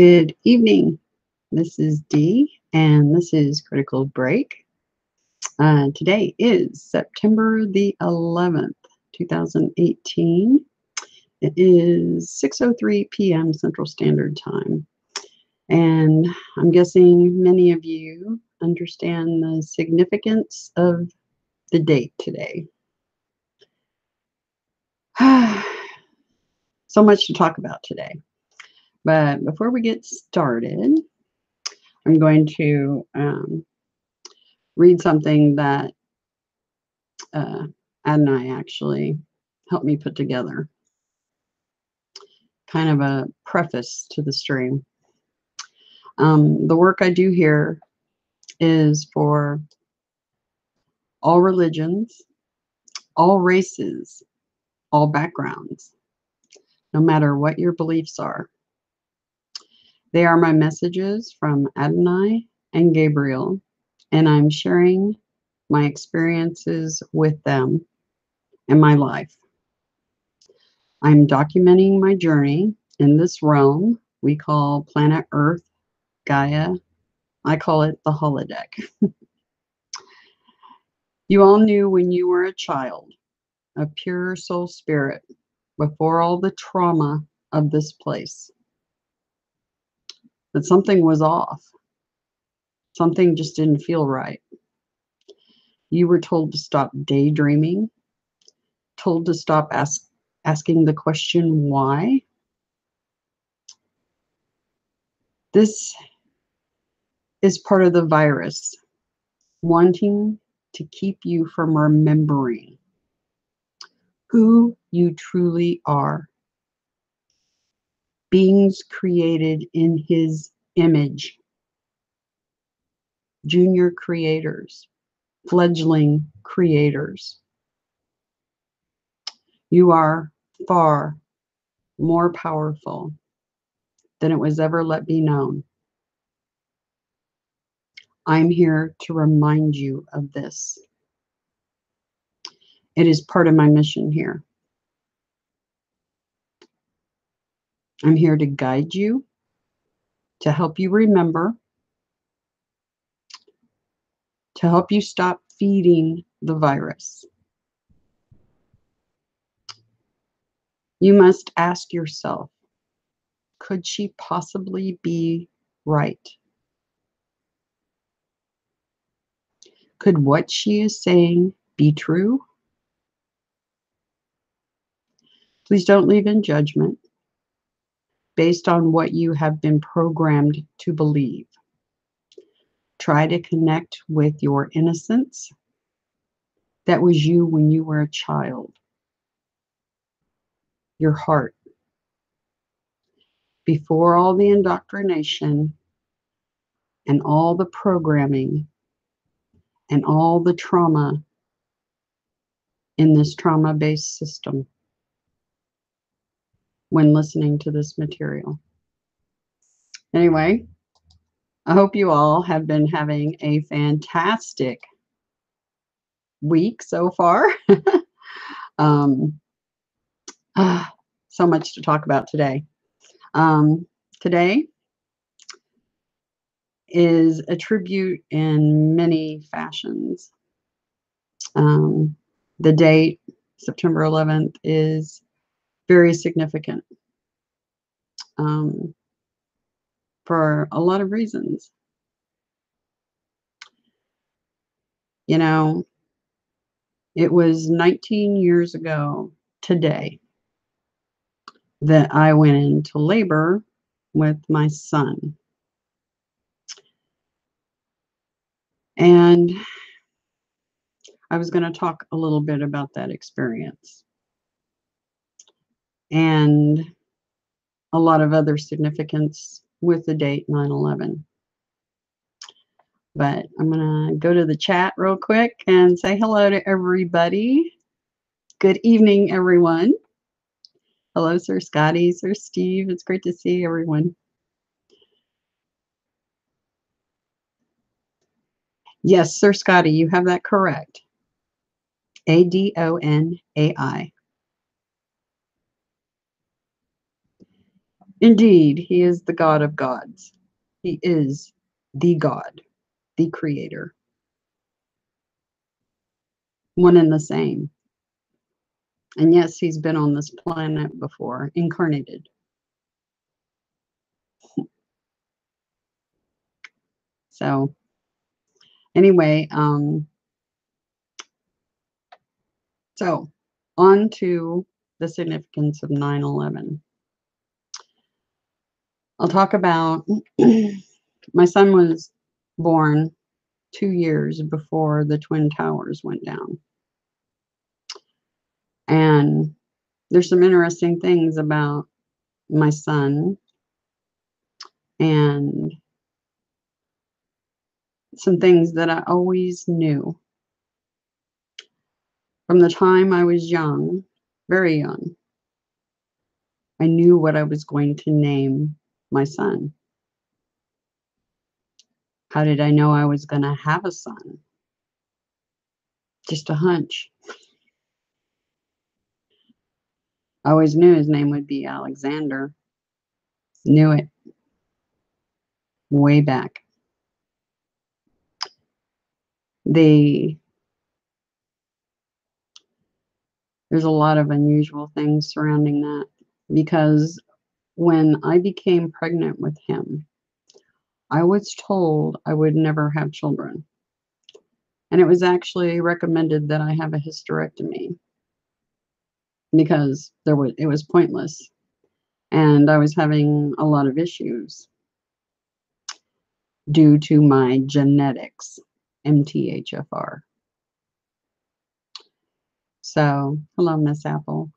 Good evening. This is Dee, and this is Critical Break. Today is September the 11th, 2018. It is 6:03 p.m. Central Standard Time. And I'm guessing many of you understand the significance of the date today. So much to talk about today. But before we get started, I'm going to read something that Ad and I actually helped me put together. Kind of a preface to the stream. The work I do here is for all religions, all races, all backgrounds, no matter what your beliefs are. They are my messages from Adonai and Gabriel, and I'm sharing my experiences with them and my life. I'm documenting my journey in this realm we call planet Earth, Gaia. I call it the holodeck. You all knew when you were a child, a pure soul spirit, before all the trauma of this place, that something was off. Something just didn't feel right. You were told to stop daydreaming, told to stop asking the question, why? This is part of the virus, wanting to keep you from remembering who you truly are. Beings created in his image, junior creators, fledgling creators. You are far more powerful than it was ever let be known. I'm here to remind you of this. It is part of my mission here. I'm here to guide you, to help you remember, to help you stop feeding the virus. You must ask yourself, could she possibly be right? Could what she is saying be true? Please don't leave in judgment based on what you have been programmed to believe. Try to connect with your innocence. That was you when you were a child. Your heart. Before all the indoctrination and all the programming and all the trauma in this trauma-based system when listening to this material. Anyway, I hope you all have been having a fantastic week so far. So much to talk about today. Today is a tribute in many fashions. The date, September 11th, is very significant for a lot of reasons. You know, it was 19 years ago today that I went into labor with my son. And I was going to talk a little bit about that experience and a lot of other significance with the date 9/11. But I'm going to go to the chat real quick and say hello to everybody. Good evening, everyone. Hello, Sir Scotty, Sir Steve. It's great to see everyone. Yes, Sir Scotty, you have that correct. Adonai. Indeed, he is the God of gods. He is the God, the creator, one and the same. And yes, he's been on this planet before, incarnated. So anyway, so on to the significance of 9/11. I'll talk about my son was born 2 years before the Twin Towers went down. And there's some interesting things about my son and some things that I always knew from the time I was young, very young. I knew what I was going to name my son. How did I know I was going to have a son? Just a hunch. I always knew his name would be Alexander. Knew it way back. There's a lot of unusual things surrounding that because when I became pregnant with him, I was told I would never have children. And it was actually recommended that I have a hysterectomy because it was pointless. And I was having a lot of issues due to my genetics, MTHFR. So, hello, Miss Apple.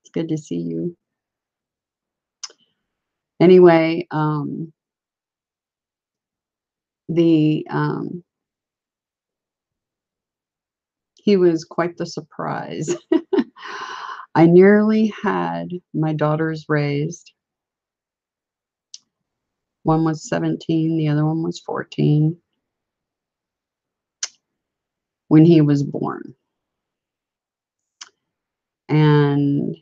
It's good to see you. Anyway, he was quite the surprise. I nearly had my daughters raised. One was 17, the other one was 14 when he was born. And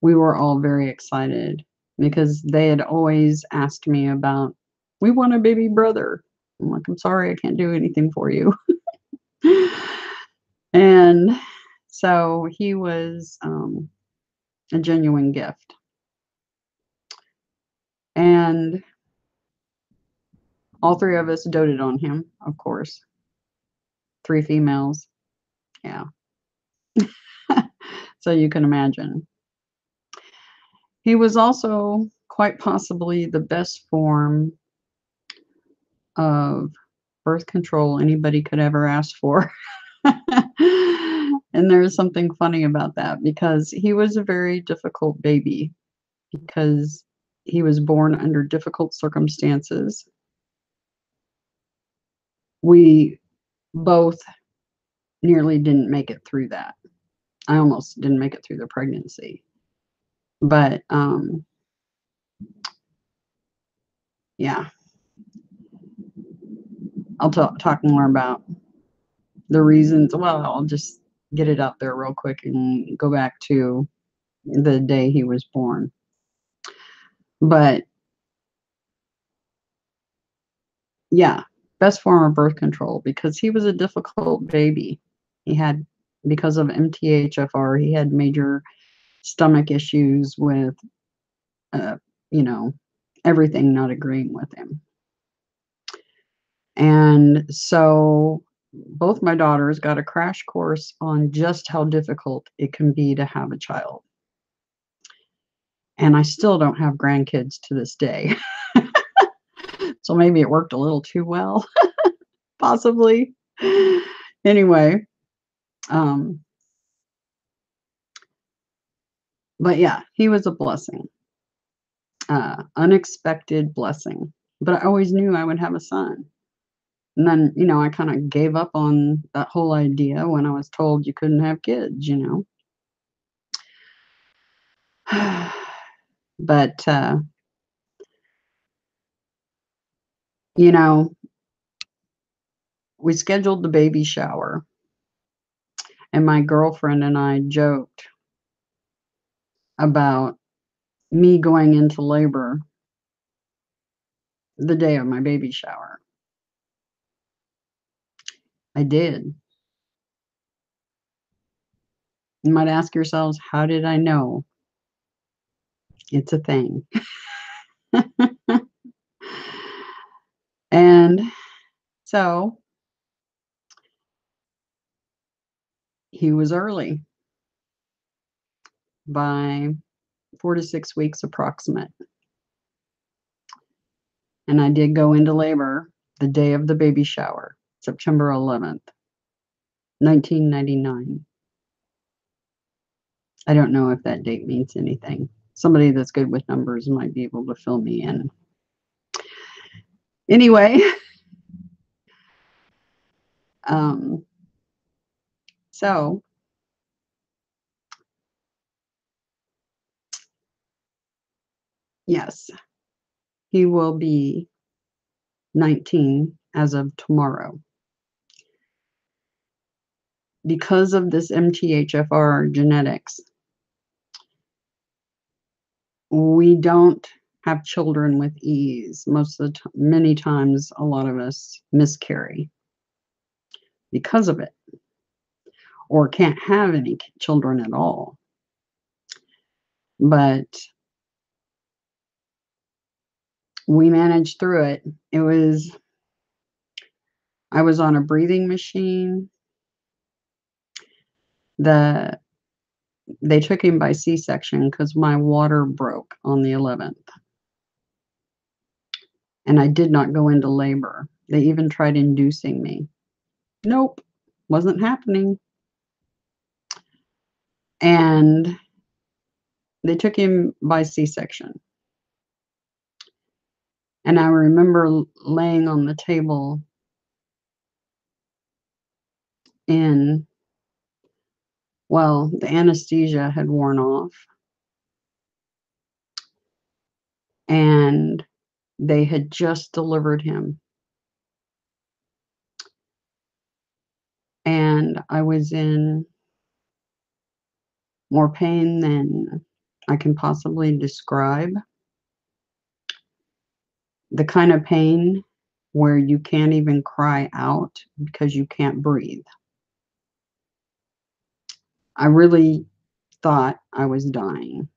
we were all very excited because they had always asked me about, we want a baby brother. I'm like, I'm sorry, I can't do anything for you. And so he was a genuine gift. And all three of us doted on him, of course. 3 females. Yeah. So you can imagine. He was also quite possibly the best form of birth control anybody could ever ask for. And there's something funny about that because he was a very difficult baby because he was born under difficult circumstances. We both nearly didn't make it through that. I almost didn't make it through the pregnancy. But yeah, I'll talk more about the reasons. Well, I'll just get it out there real quick and go back to the day he was born. But yeah, best form of birth control because he was a difficult baby. He had, because of MTHFR, he had major stomach issues with, you know, everything not agreeing with him. And so both my daughters got a crash course on just how difficult it can be to have a child. And I still don't have grandkids to this day. So maybe it worked a little too well, possibly. Anyway, but yeah, he was a blessing, unexpected blessing. But I always knew I would have a son. And then, I kind of gave up on that whole idea when I was told you couldn't have kids, But, you know, we scheduled the baby shower, and my girlfriend and I joked about me going into labor the day of my baby shower. I did. You might ask yourselves, how did I know? It's a thing. And so he was early by 4 to 6 weeks approximate. And I did go into labor the day of the baby shower, September 11th, 1999. I don't know if that date means anything. Somebody that's good with numbers might be able to fill me in. Anyway, so yes, he will be 19 as of tomorrow. Because of this MTHFR genetics, we don't have children with ease. Most of the time, many times, a lot of us miscarry because of it, or can't have any children at all. But we managed through it. I was on a breathing machine. They took him by C-section because my water broke on the 11th. And I did not go into labor. They even tried inducing me. Nope, wasn't happening. And they took him by C-section. And I remember laying on the table the anesthesia had worn off. And they had just delivered him. And I was in more pain than I can possibly describe. The kind of pain where you can't even cry out because you can't breathe. I really thought I was dying.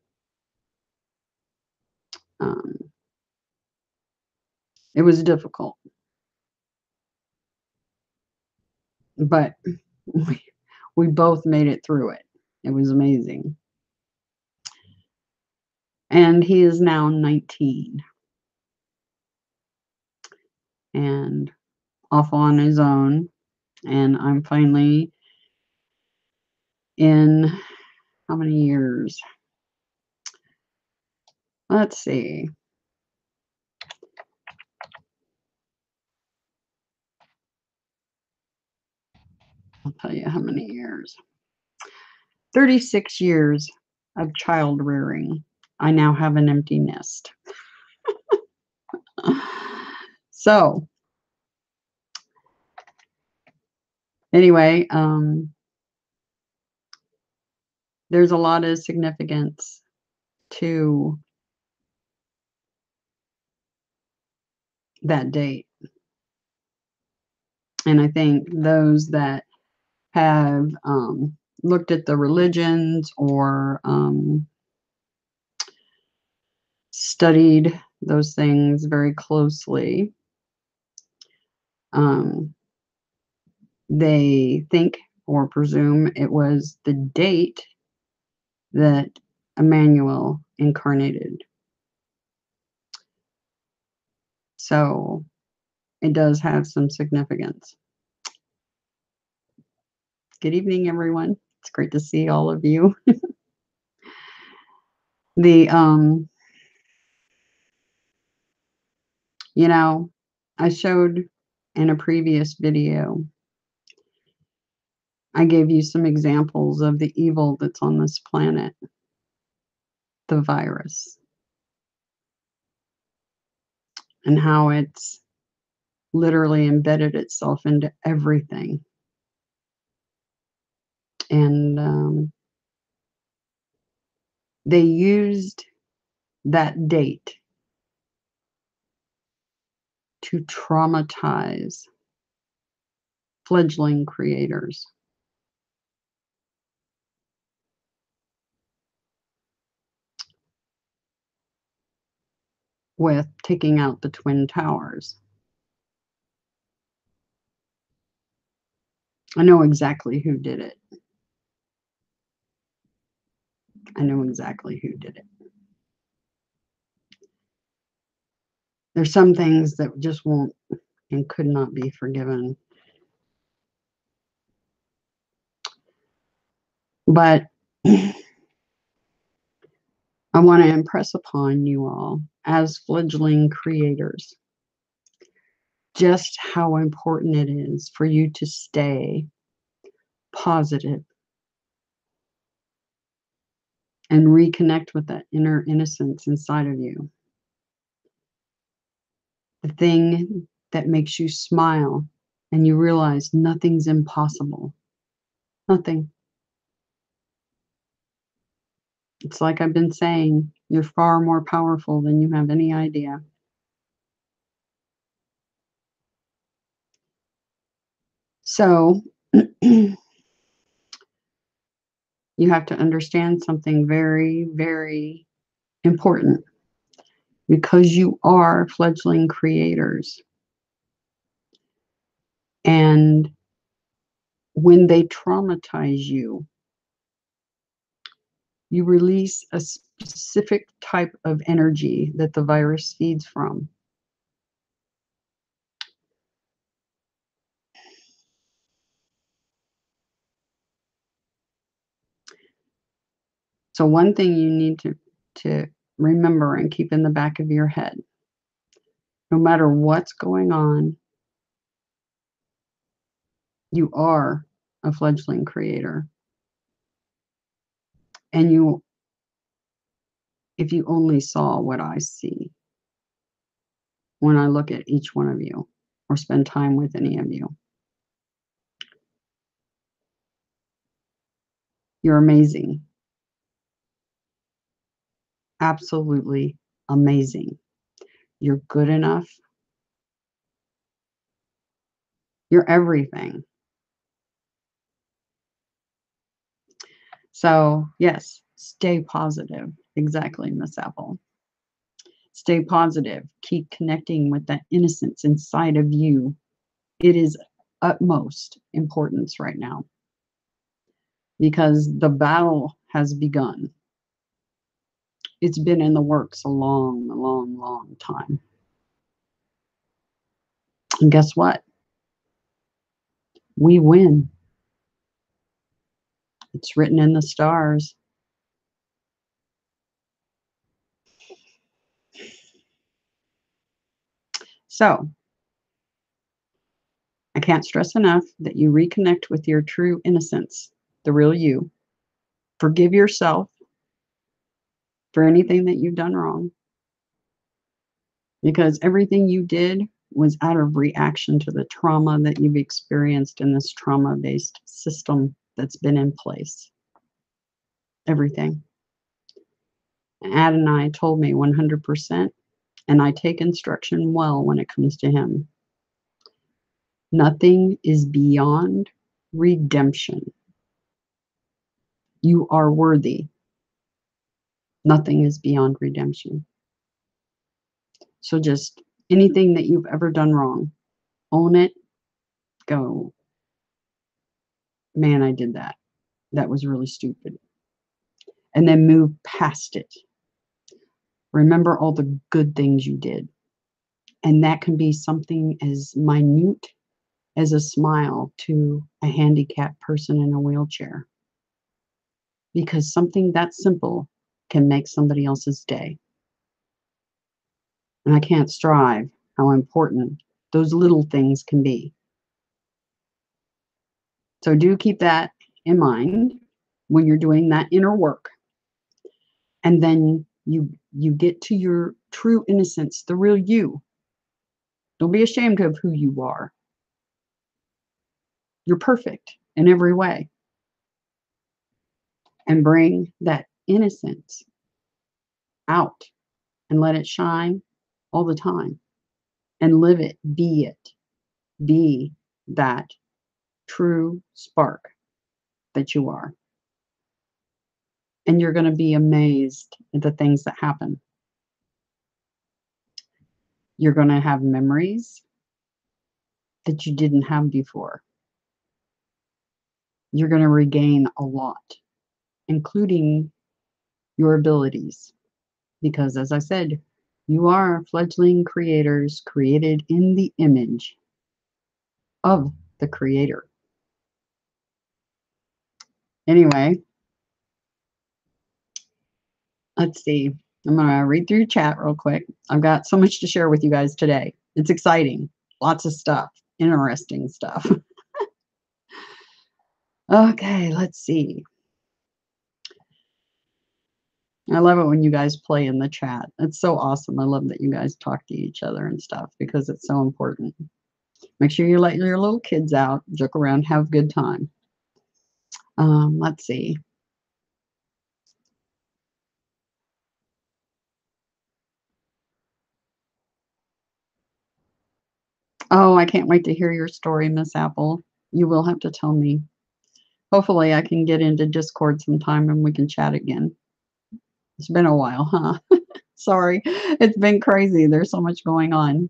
It was difficult, but we both made it through it. It was amazing. And he is now 19 and off on his own. And I'm finally in how many years? Let's see. I'll tell you how many years. 36 years of child rearing. I now have an empty nest. So, anyway, there's a lot of significance to that date. And I think those that have looked at the religions or studied those things very closely, they think or presume it was the date that Emmanuel incarnated. So it does have some significance. Good evening, everyone. It's great to see all of you. I showed in a previous video, I gave you some examples of the evil that's on this planet, the virus, and how it's literally embedded itself into everything. And they used that date to traumatize fledgling creators with taking out the Twin Towers. I know exactly who did it. I know exactly who did it. There's some things that just won't and could not be forgiven. But I want to impress upon you all, as fledgling creators, just how important it is for you to stay positive and reconnect with that inner innocence inside of you. The thing that makes you smile and you realize nothing's impossible. Nothing. It's like I've been saying, you're far more powerful than you have any idea. So you have to understand something very, very important. Because you are fledgling creators. And when they traumatize you, you release a specific type of energy that the virus feeds from. So one thing you need to remember and keep in the back of your head, no matter what's going on, you are a fledgling creator. And you, if you only saw what I see when I look at each one of you or spend time with any of you, you're amazing. Absolutely amazing. You're good enough. You're everything. So, yes, stay positive. Exactly, Miss Apple. Stay positive. Keep connecting with that innocence inside of you. It is utmost importance right now because the battle has begun. It's been in the works a long, long, long time. And guess what? We win. It's written in the stars. So, I can't stress enough that you reconnect with your true innocence, the real you. Forgive yourself for anything that you've done wrong, because everything you did was out of reaction to the trauma that you've experienced in this trauma-based system that's been in place. Everything. Adonai told me 100%, and I take instruction well when it comes to him. Nothing is beyond redemption. You are worthy. Nothing is beyond redemption. So just anything that you've ever done wrong, own it, go, man, I did that. That was really stupid. And then move past it. Remember all the good things you did. And that can be something as minute as a smile to a handicapped person in a wheelchair. Because something that simple can make somebody else's day. And I can't strive how important those little things can be. So do keep that in mind when you're doing that inner work. And then you get to your true innocence, the real you. Don't be ashamed of who you are. You're perfect in every way. And bring that innocence out and let it shine all the time and live it. Be it. Be that true spark that you are. And you're going to be amazed at the things that happen. You're going to have memories that you didn't have before. You're going to regain a lot, including your abilities. Because as I said, you are fledgling creators created in the image of the creator. Anyway, let's see. I'm going to read through chat real quick. I've got so much to share with you guys today. It's exciting. Lots of stuff. Interesting stuff. Okay, let's see. I love it when you guys play in the chat. It's so awesome. I love that you guys talk to each other and stuff because it's so important. Make sure you let your little kids out, joke around, have a good time. Let's see. Oh, I can't wait to hear your story, Miss Apple. You will have to tell me. Hopefully I can get into Discord sometime and we can chat again. It's been a while, huh? Sorry. It's been crazy. There's so much going on.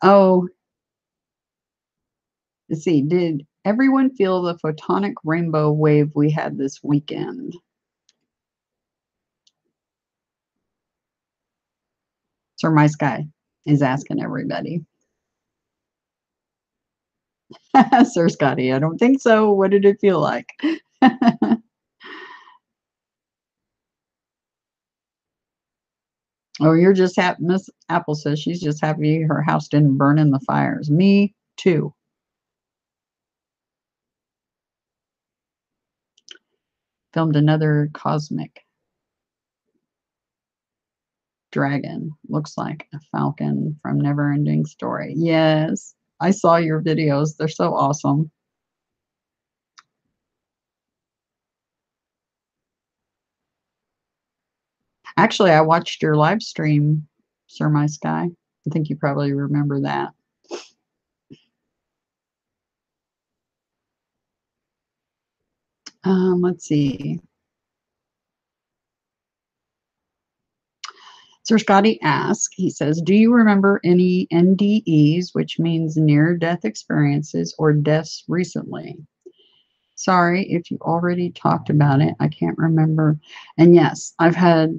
Oh, let's see. Did everyone feel the photonic rainbow wave we had this weekend? Sir My Sky is asking everybody. Sir Scotty, I don't think so. What did it feel like? Oh, you're just happy. Miss Apple says she's just happy her house didn't burn in the fires. Me too. Filmed another cosmic dragon. Looks like a falcon from Neverending Story. Yes, I saw your videos. They're so awesome. Actually, I watched your live stream, Sir My Sky. I think you probably remember that. Let's see. Sir Scotty asks, he says, do you remember any NDEs, which means near-death experiences or deaths recently? Sorry if you already talked about it. I can't remember. And yes, I've had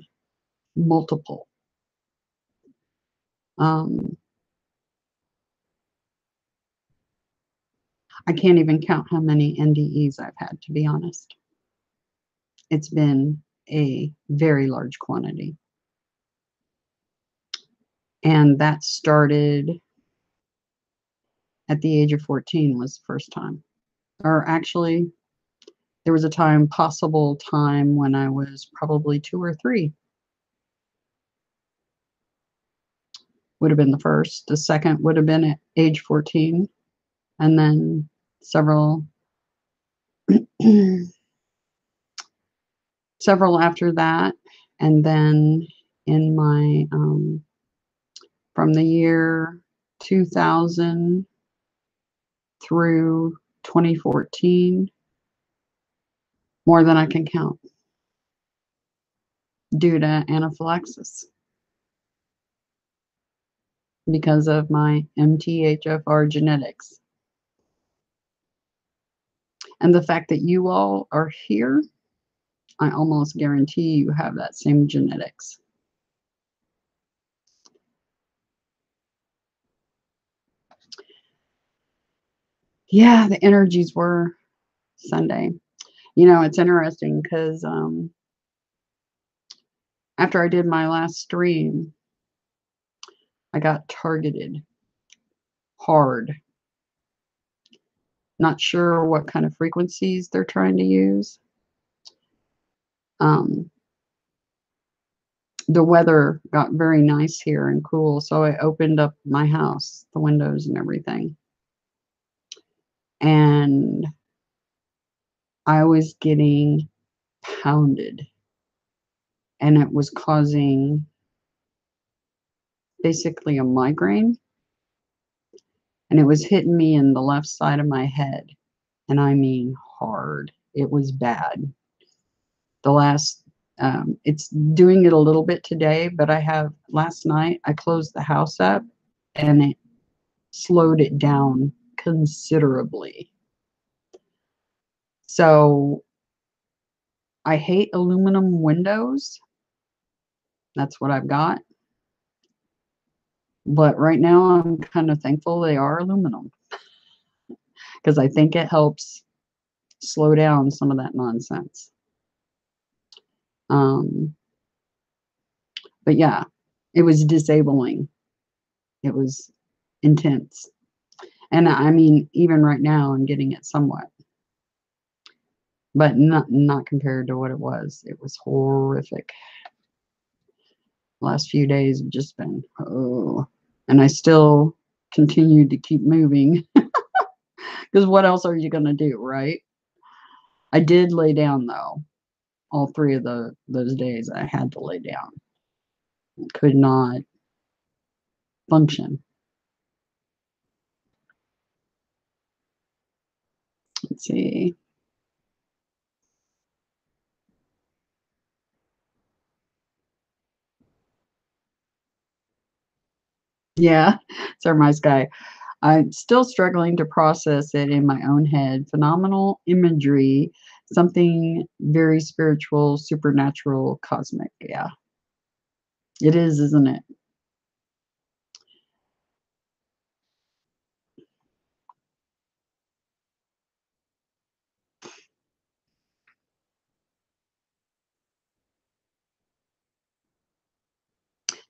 multiple. I can't even count how many NDEs I've had, to be honest. It's been a very large quantity. And that started at the age of 14 was the first time. Or actually, there was a possible time when I was probably 2 or 3. Would have been the first. The second would have been at age 14. And then several several after that. And then in my from the year 2000 through 2014, more than I can count, due to anaphylaxis because of my MTHFR genetics. And the fact that you all are here, I almost guarantee you have that same genetics. Yeah, the energies were Sunday. You know, it's interesting because after I did my last stream, I got targeted hard. Not sure what kind of frequencies they're trying to use. The weather got very nice here and cool, so I opened up my house, the windows and everything. and I was getting pounded, and it was causing basically a migraine, and it was hitting me in the left side of my head, and I mean hard. It was bad. The last it's doing it a little bit today, but last night I closed the house up and it slowed it down considerably. So I hate aluminum windows. That's what I've got. But right now I'm kind of thankful they are aluminum because I think it helps slow down some of that nonsense. Um, but yeah, it was disabling. It was intense. And I mean, even right now I'm getting it somewhat, but not compared to what it was. It was horrific. Last few days have just been, oh, and I still continued to keep moving because what else are you going to do, right? I did lay down though. All three of those days I had to lay down. Could not function. Let's see. Yeah, Surmise Guy. I'm still struggling to process it in my own head. Phenomenal imagery, something very spiritual, supernatural, cosmic. Yeah, it is, isn't it?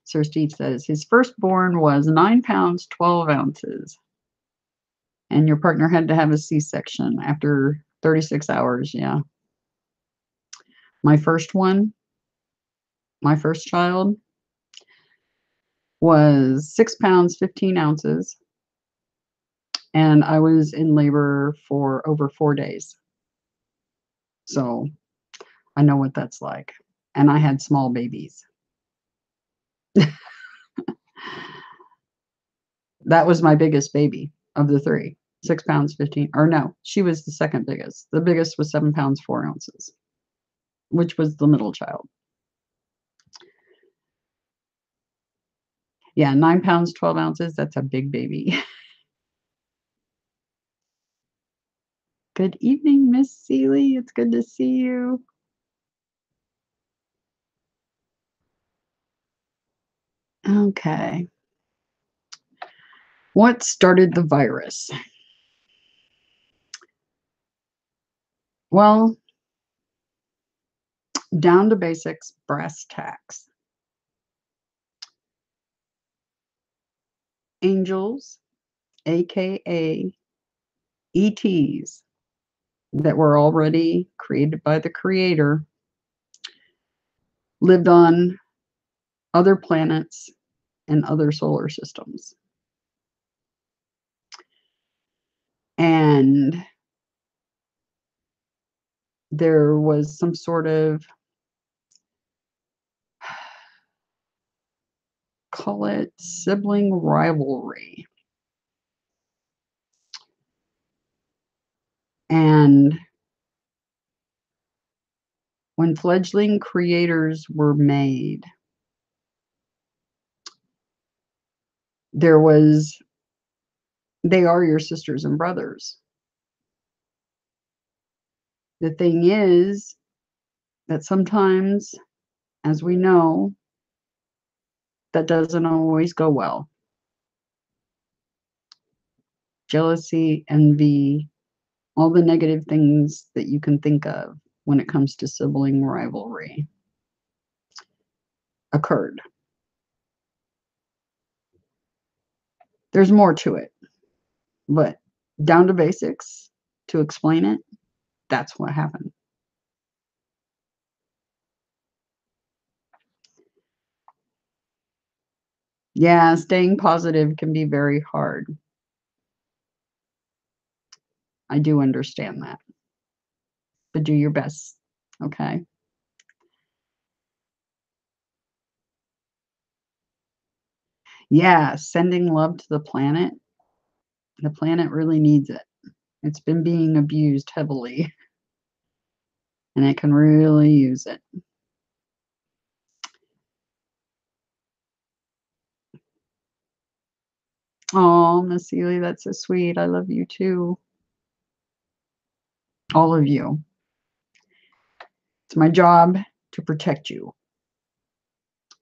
Sir Steve says his firstborn was 9 pounds, 12 ounces, and your partner had to have a C-section after 36 hours. Yeah. My first one, my first child, was 6 pounds, 15 ounces, and I was in labor for over 4 days. So I know what that's like. And I had small babies. That was my biggest baby of the three. 6 pounds, 15, or no, she was the second biggest. The biggest was 7 pounds, 4 ounces, which was the middle child. Yeah, 9 pounds, 12 ounces. That's a big baby. Good evening, Miss Seeley. It's good to see you. Okay. What started the virus? Well, down to basics, brass tacks. Angels, aka ETs, that were already created by the creator, lived on other planets and other solar systems. And there was some sort of, call it sibling rivalry. And when fledgling creators were made, there was, they are your sisters and brothers. The thing is that sometimes, as we know, that doesn't always go well. Jealousy, envy, all the negative things that you can think of when it comes to sibling rivalry occurred. There's more to it, but down to basics to explain it, that's what happened. Yeah, staying positive can be very hard. I do understand that, but do your best, okay? Yeah, sending love to the planet. The planet really needs it. It's been being abused heavily, and it can really use it. Oh, Miss Seeley, that's so sweet. I love you too. All of you. It's my job to protect you,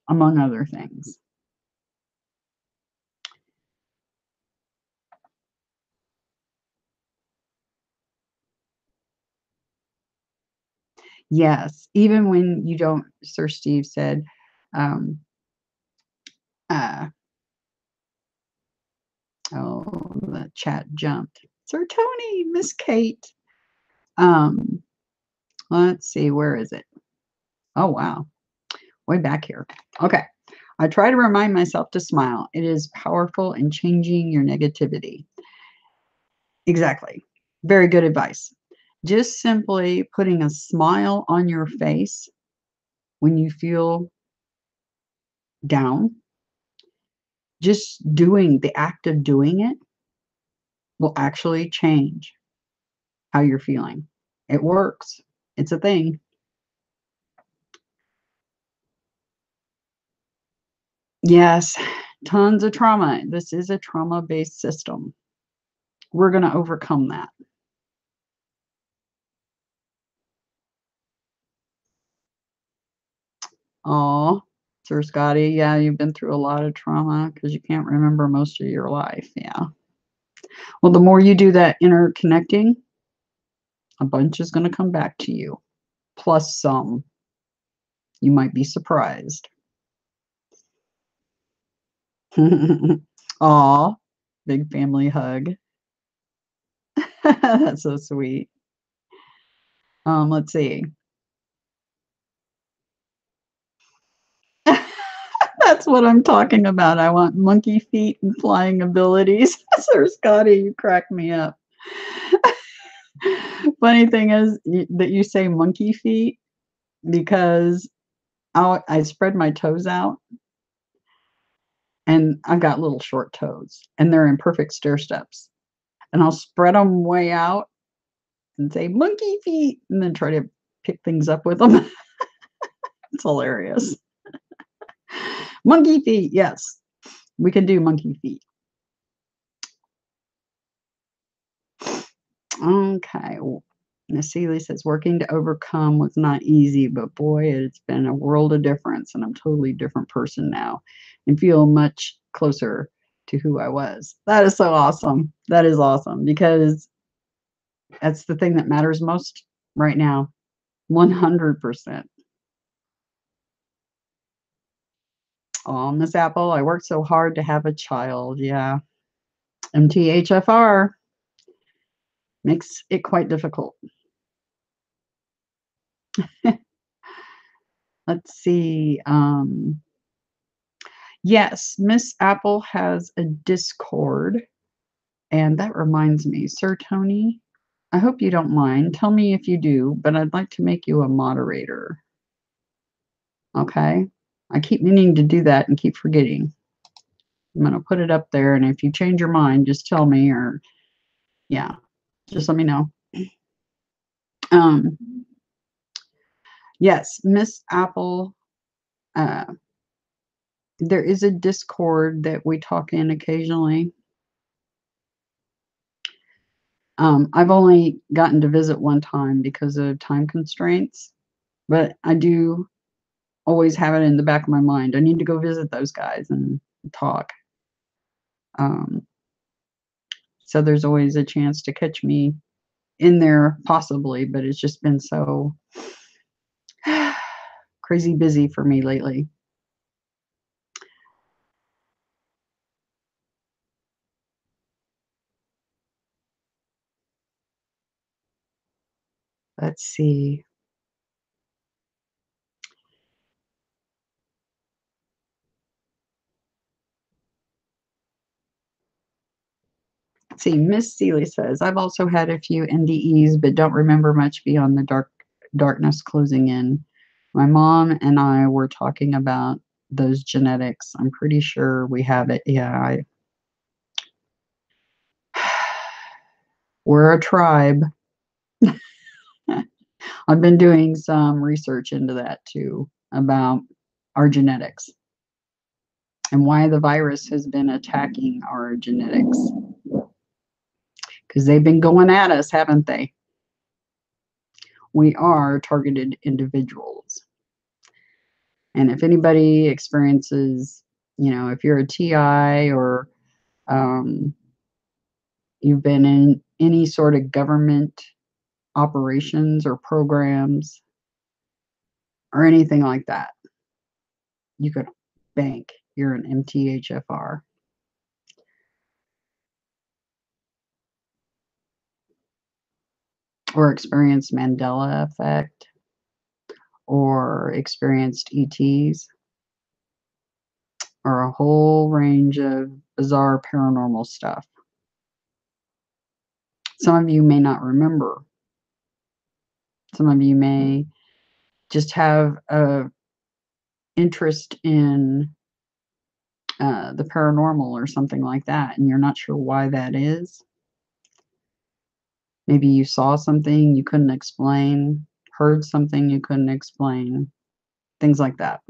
among other things. Yes, even when you don't, Sir Steve said, um, uh, oh, the chat jumped. Sir Tony, Miss Kate. Um, let's see, where is it? Oh, wow. Way back here. Okay. I try to remind myself to smile. It is powerful in changing your negativity. Exactly. Very good advice. Just simply putting a smile on your face when you feel down, just doing the act of doing it will actually change how you're feeling. It works. It's a thing. Yes, tons of trauma. This is a trauma-based system. We're going to overcome that. Oh, Sir Scotty, yeah, you've been through a lot of trauma because you can't remember most of your life. Yeah. Well, the more you do that interconnecting, a bunch is going to come back to you, plus some. You might be surprised. Aw, big family hug. That's so sweet. Let's see. That's what I'm talking about. I want monkey feet and flying abilities. Sir Scotty, you crack me up. Funny thing is that you say monkey feet because I spread my toes out and I've got little short toes and they're in perfect stair steps. And I'll spread them way out and say monkey feet and then try to pick things up with them. It's hilarious. Monkey feet, yes. We can do monkey feet. Okay. Miss Seeley says, working to overcome was not easy, but boy, it's been a world of difference. And I'm a totally different person now and feel much closer to who I was. That is so awesome. That is awesome because that's the thing that matters most right now. 100%. Oh, Miss Apple, I worked so hard to have a child. Yeah. MTHFR makes it quite difficult. Let's see. Yes, Miss Apple has a Discord. And that reminds me, Sir Tony, I hope you don't mind. Tell me if you do, but I'd like to make you a moderator. Okay? I keep meaning to do that and keep forgetting. I'm going to put it up there. And if you change your mind, just tell me or, yeah, just let me know. Um, yes, Miss Apple, uh, there is a Discord that we talk in occasionally. I've only gotten to visit one time because of time constraints, but I do always have it in the back of my mind. I need to go visit those guys and talk. Um, so there's always a chance to catch me in there, possibly, but it's just been so crazy busy for me lately. Let's see. Let's see. Miss Seeley says, I've also had a few NDEs, but don't remember much beyond the darkness closing in. My mom and I were talking about those genetics. I'm pretty sure we have it. Yeah, we're a tribe. I've been doing some research into that too, about our genetics and why the virus has been attacking our genetics. Because they've been going at us, haven't they? We are targeted individuals. And if anybody experiences, if you're a TI or you've been in any sort of government operations or programs or anything like that, you could bank you're an MTHFR. Or experienced Mandela effect or experienced ETs or a whole range of bizarre paranormal stuff. Some of you may not remember. Some of you may just have a interest in the paranormal or something like that, and you're not sure why that is. Maybe you saw something you couldn't explain, heard something you couldn't explain, things like that.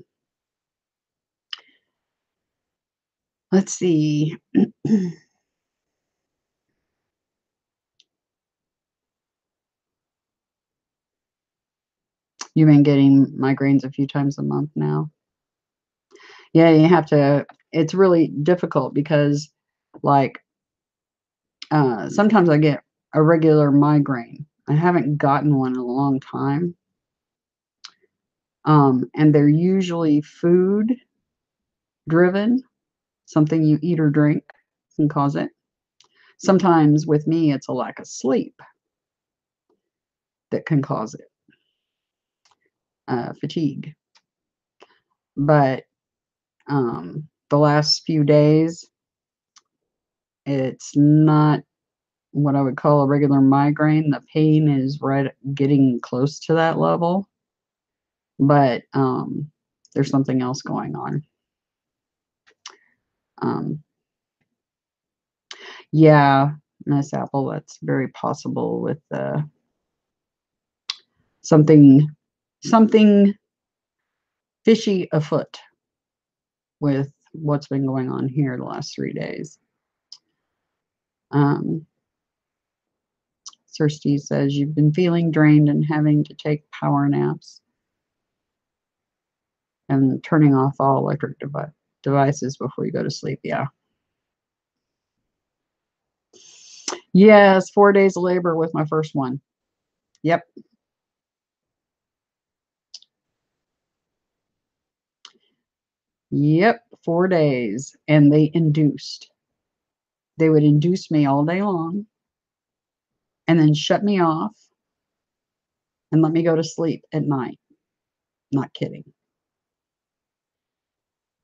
Let's see. You've been getting migraines a few times a month now. Yeah, you have to, it's really difficult because, like, sometimes I get a regular migraine. I haven't gotten one in a long time. And they're usually food driven. Something you eat or drink can cause it. Sometimes with me, it's a lack of sleep that can cause it. Fatigue. But the last few days, it's not what I would call a regular migraine. The pain is right getting close to that level, but there's something else going on. Yeah, Miss Apple, that's very possible with something fishy afoot with what's been going on here the last 3 days. Sir Steve says you've been feeling drained and having to take power naps and turning off all electric devices before you go to sleep. Yeah. Yes, 4 days of labor with my first one. Yep. Yep, 4 days. And they would induce me all day long and then shut me off and let me go to sleep at night. Not kidding.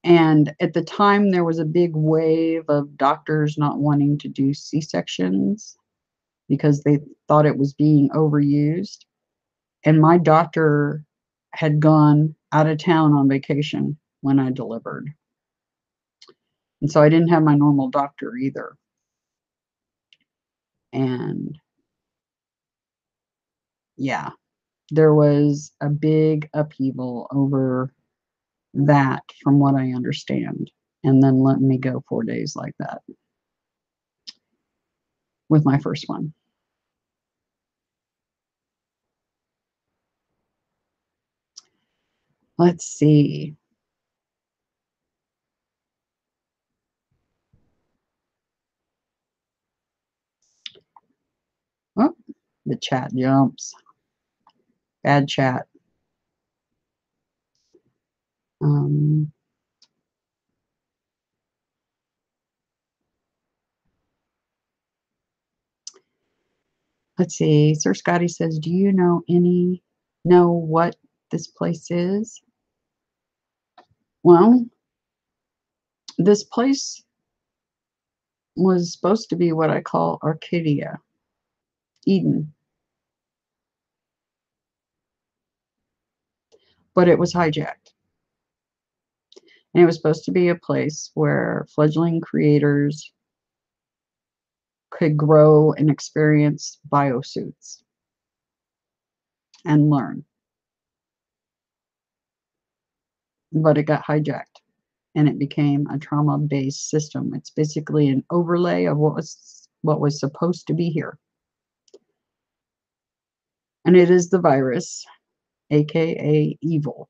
And at the time, there was a big wave of doctors not wanting to do C-sections because they thought it was being overused. And my doctor had gone out of town on vacation when I delivered. And so I didn't have my normal doctor either. And yeah, there was a big upheaval over that from what I understand. And then letting me go 4 days like that with my first one. Let's see. Oh, the chat jumps. Bad chat. Let's see. Sir Scotty says, do you know what this place is? Well, this place was supposed to be what I call Arcadia, Eden, but it was hijacked. And it was supposed to be a place where fledgling creators could grow and experience biosuits and learn. But it got hijacked and it became a trauma-based system. It's basically an overlay of what was supposed to be here. And it is the virus, aka evil.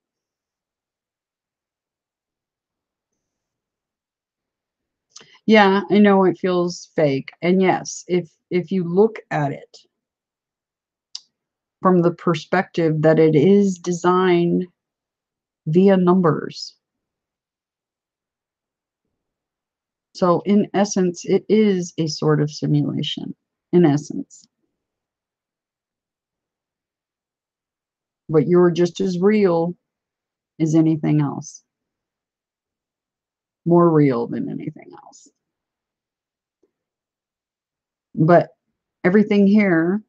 Yeah, I know it feels fake. And yes, if you look at it from the perspective that it is designed via numbers. So in essence, it is a sort of simulation, in essence. But you're just as real as anything else. More real than anything else. But everything here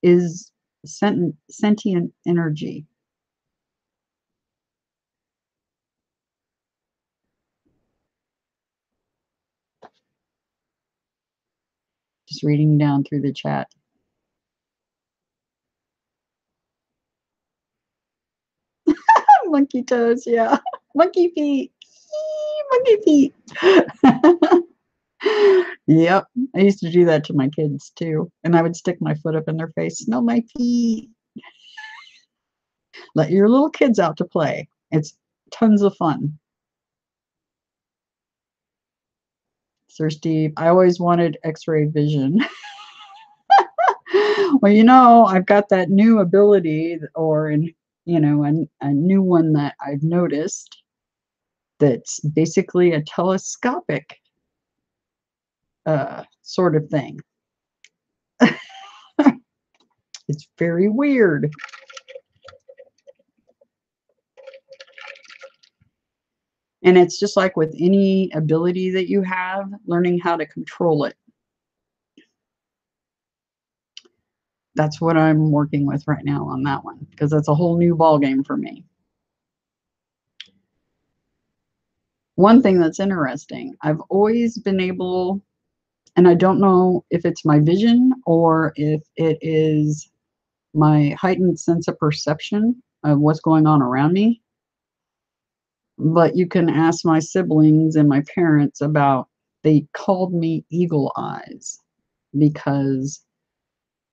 is sentient energy. Just reading down through the chat. Monkey toes, yeah. Monkey feet. Monkey feet. Yep. I used to do that to my kids too. And I would stick my foot up in their face. Smell my feet. Let your little kids out to play. It's tons of fun. Sir Steve, I always wanted x-ray vision. Well, you know, I've got that new ability or, you know, a new one that I've noticed that's basically a telescopic sort of thing. It's very weird. And it's just like with any ability that you have, learning how to control it. That's what I'm working with right now on that one, because that's a whole new ball game for me. One thing that's interesting, I've always been able, and I don't know if it's my vision or if it is my heightened sense of perception of what's going on around me, but you can ask my siblings and my parents about, they called me eagle eyes because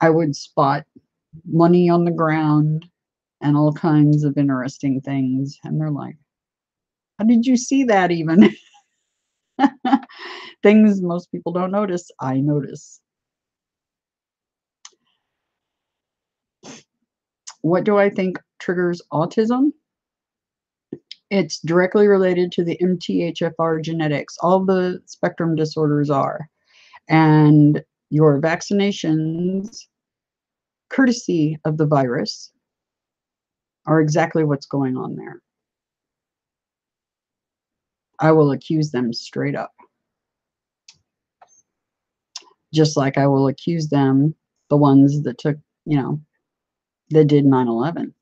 I would spot money on the ground and all kinds of interesting things. And they're like, how did you see that even? Things most people don't notice, I notice. What do I think triggers autism? It's directly related to the MTHFR genetics. All the spectrum disorders are. And your vaccinations, courtesy of the virus, are exactly what's going on there. I will accuse them straight up. Just like I will accuse them, the ones that took, you know, that did 9/11.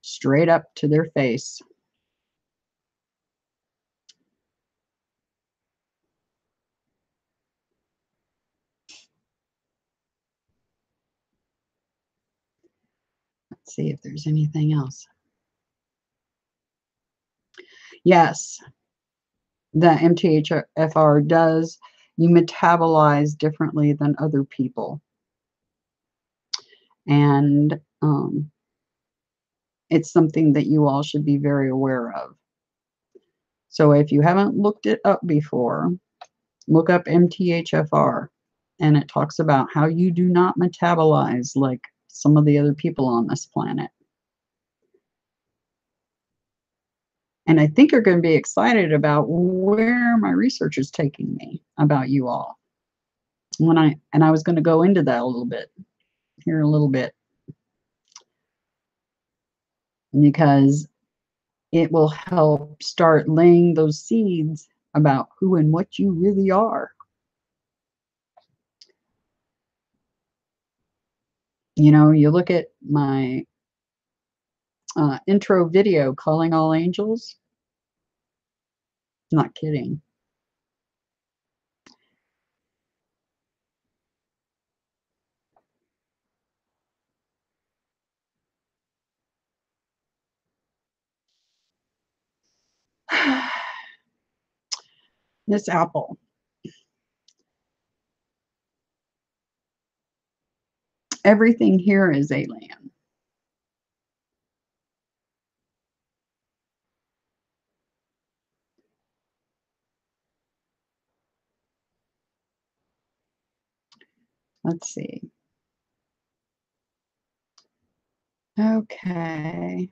Straight up to their face. Let's see if there's anything else. Yes, the MTHFR does. You metabolize differently than other people. And it's something that you all should be very aware of. So if you haven't looked it up before, look up MTHFR, and it talks about how you do not metabolize like some of the other people on this planet. And I think you're going to be excited about where my research is taking me about you all. I was going to go into that a little bit here a little bit, because it will help start laying those seeds about who and what you really are. You know, you look at my intro video, Calling All Angels. Not kidding. This apple. Everything here is alien. Let's see. Okay.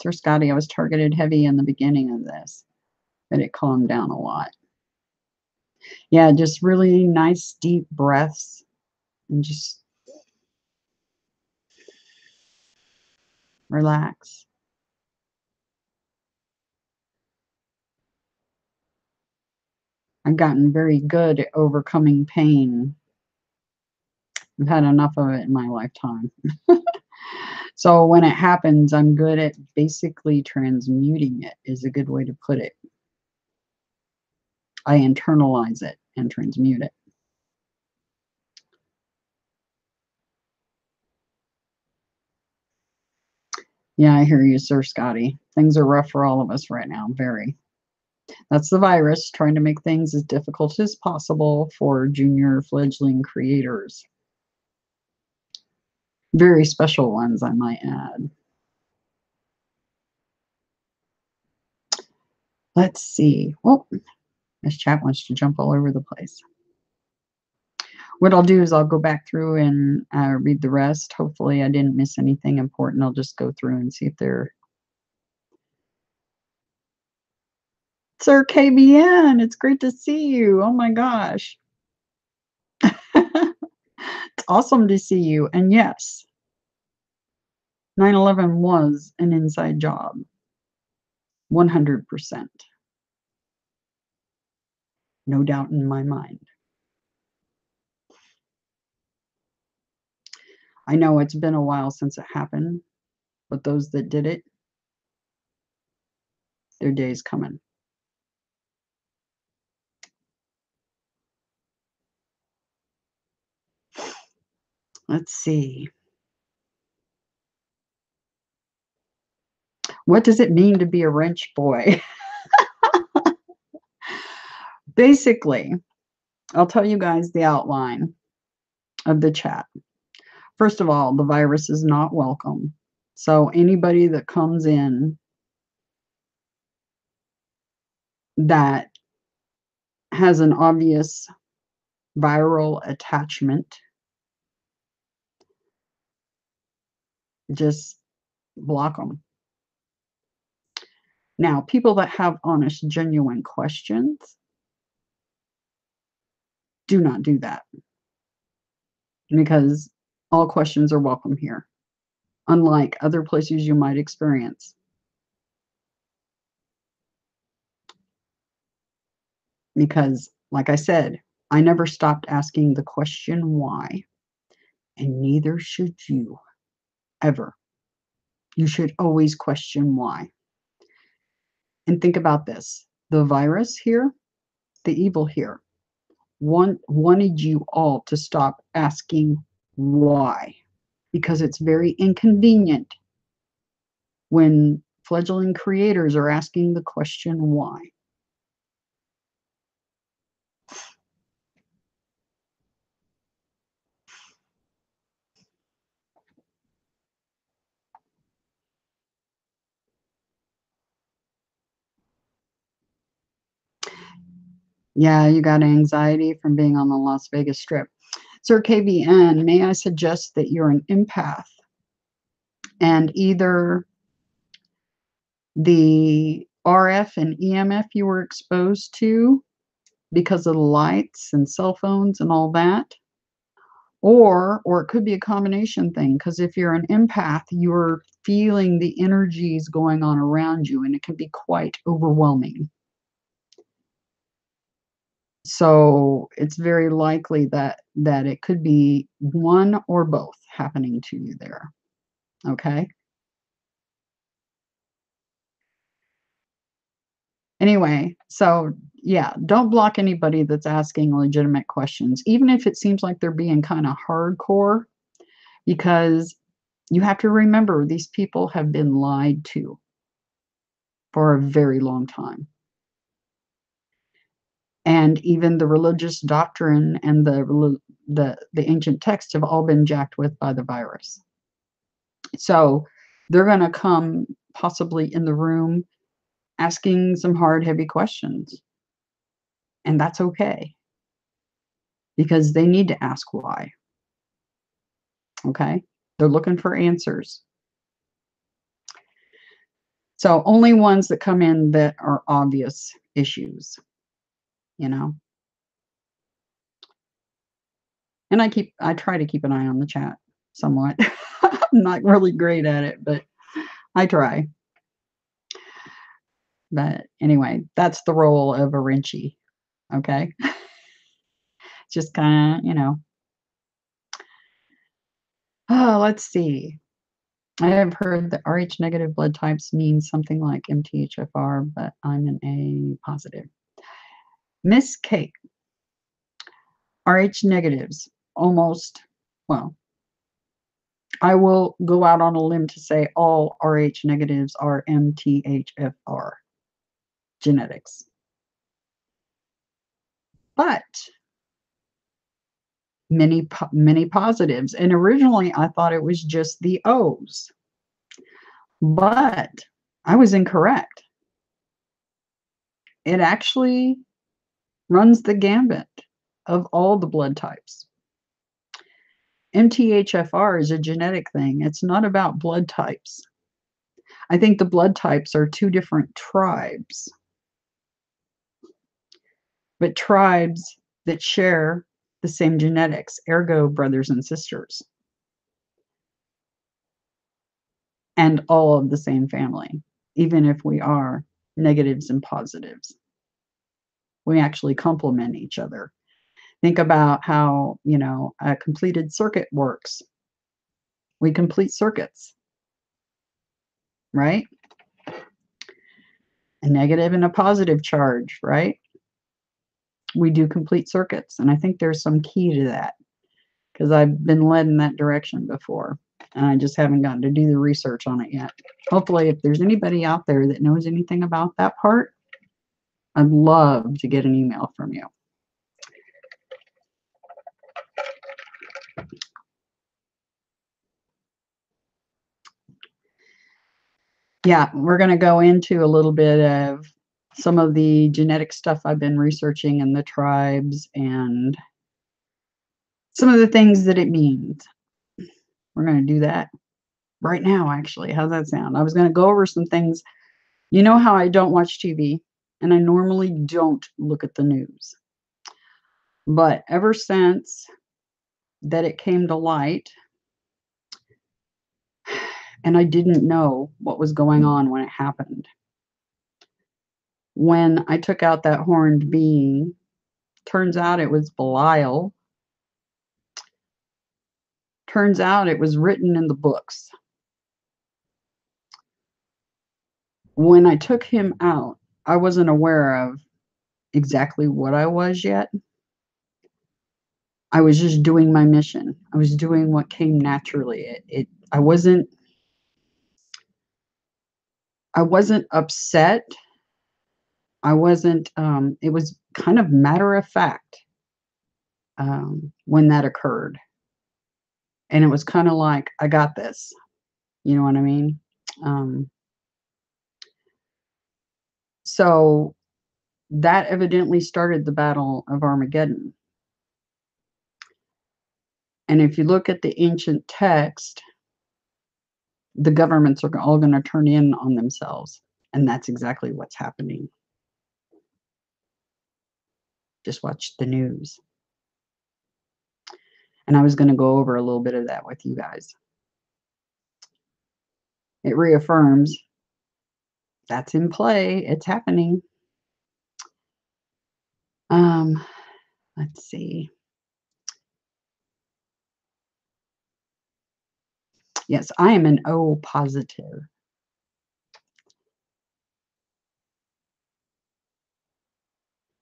Sir Scotty, I was targeted heavy in the beginning of this, but it calmed down a lot. Yeah, just really nice deep breaths and just relax. I've gotten very good at overcoming pain. I've had enough of it in my lifetime. So when it happens, I'm good at basically transmuting it, is a good way to put it. I internalize it and transmute it. Yeah, I hear you, Sir Scotty. Things are rough for all of us right now, very. That's the virus trying to make things as difficult as possible for junior fledgling creators. Very special ones, I might add. Let's see. Oh, this chat wants to jump all over the place. What I'll do is I'll go back through and read the rest. Hopefully I didn't miss anything important. I'll just go through and see if they're... Sir KBN, it's great to see you. Oh my gosh. It's awesome to see you. And yes, 9/11 was an inside job. 100%. No doubt in my mind. I know it's been a while since it happened, but those that did it, their day's coming. Let's see. What does it mean to be a wrench boy? Basically, I'll tell you guys the outline of the chat. First of all, the virus is not welcome. So anybody that comes in that has an obvious viral attachment, just block them. Now, people that have honest, genuine questions, do not do that, because all questions are welcome here, unlike other places you might experience. Because, like I said, I never stopped asking the question why, and neither should you, ever. You should always question why. And think about this. The virus here, the evil here, wanted you all to stop asking why, because it's very inconvenient when fledgling creators are asking the question why. Yeah, you got anxiety from being on the Las Vegas Strip. Sir KBN, may I suggest that you're an empath, and either the RF and EMF you were exposed to because of the lights and cell phones and all that, or it could be a combination thing, because if you're an empath, you're feeling the energies going on around you, and it can be quite overwhelming. So it's very likely that it could be one or both happening to you there. Okay. Anyway, so yeah, don't block anybody that's asking legitimate questions, even if it seems like they're being kind of hardcore, because you have to remember these people have been lied to for a very long time. And even the religious doctrine and the ancient texts have all been jacked with by the virus. So they're going to come possibly in the room asking some hard, heavy questions. And that's okay because they need to ask why. Okay. They're looking for answers. So only ones that come in that are obvious issues, you know. And I try to keep an eye on the chat somewhat. I'm not really great at it, but I try. But anyway, that's the role of a wrenchy. Okay. Just kind of, Oh, let's see. I have heard that Rh negative blood types means something like MTHFR, but I'm an A positive. Miss Kate, Rh negatives almost, well, I will go out on a limb to say all Rh negatives are MTHFR genetics. But many positives. And originally I thought it was just the O's. But I was incorrect. It actually runs the gambit of all the blood types. MTHFR is a genetic thing. It's not about blood types. I think the blood types are two different tribes, but tribes that share the same genetics, ergo brothers and sisters, and all of the same family, even if we are negatives and positives. We actually complement each other. Think about how, a completed circuit works. We complete circuits, right? A negative and a positive charge, right? We do complete circuits. And I think there's some key to that because I've been led in that direction before. And I just haven't gotten to do the research on it yet. Hopefully, if there's anybody out there that knows anything about that part, I'd love to get an email from you. Yeah, we're going to go into a little bit of some of the genetic stuff I've been researching in the tribes and some of the things that it means. We're going to do that right now, actually. How's that sound? I was going to go over some things. You know how I don't watch TV, and I normally don't look at the news. But ever since that it came to light, and I didn't know what was going on when it happened. When I took out that horned being, turns out it was Belial. Turns out it was written in the books. When I took him out, I wasn't aware of exactly what I was yet. I was just doing my mission. I was doing what came naturally. I wasn't upset. I wasn't, it was kind of matter of fact when that occurred. And it was kind of like, I got this. You know what I mean? So that evidently started the Battle of Armageddon. And if you look at the ancient text, the governments are all going to turn in on themselves. And that's exactly what's happening. Just watch the news. And I was going to go over a little bit of that with you guys. It reaffirms that's in play. It's happening. Let's see. Yes, I am an O positive.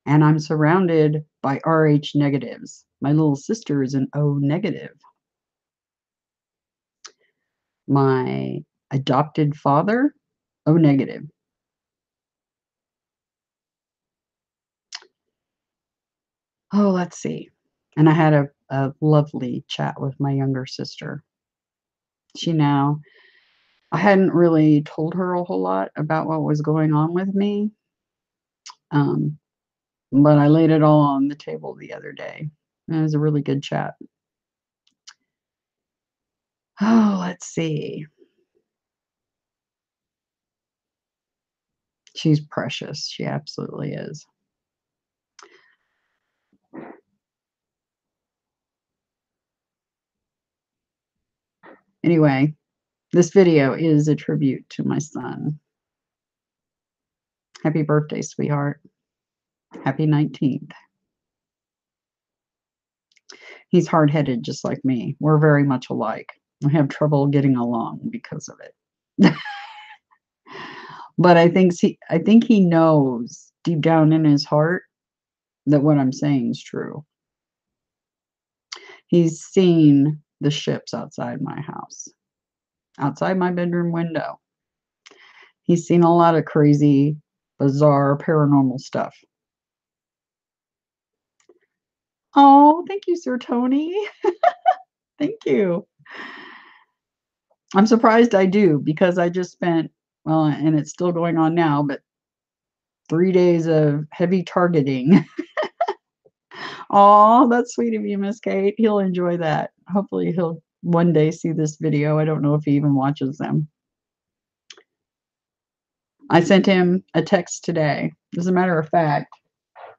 And I'm surrounded by RH negatives. My little sister is an O negative. My adopted father, O negative. Oh, let's see. And I had a lovely chat with my younger sister. I hadn't really told her a whole lot about what was going on with me, um, but I laid it all on the table the other day. And it was a really good chat. Oh, let's see. She's precious. She absolutely is. Anyway, this video is a tribute to my son. Happy birthday, sweetheart. Happy 19th. He's hard-headed just like me. We're very much alike. I have trouble getting along because of it. But I think he knows deep down in his heart that what I'm saying is true. He's seen the ships outside my house, outside my bedroom window. He's seen a lot of crazy, bizarre, paranormal stuff. Oh, thank you, Sir Tony. Thank you. I'm surprised I do, because I just spent, well, and it's still going on now, but 3 days of heavy targeting. Oh, that's sweet of you, Miss Kate. He'll enjoy that. Hopefully he'll one day see this video. I don't know if he even watches them. I sent him a text today. As a matter of fact,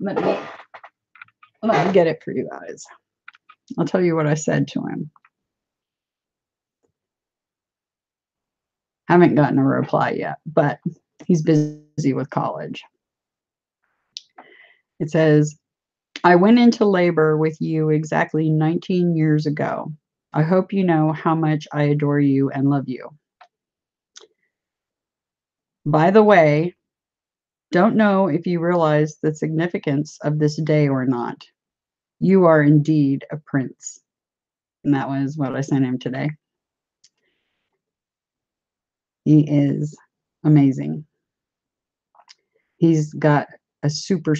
let me get it for you guys. I'll tell you what I said to him. Haven't gotten a reply yet, but he's busy with college. It says, I went into labor with you exactly 19 years ago. I hope you know how much I adore you and love you. By the way, don't know if you realize the significance of this day or not. You are indeed a prince. And that was what I sent him today. He is amazing. He's got a super,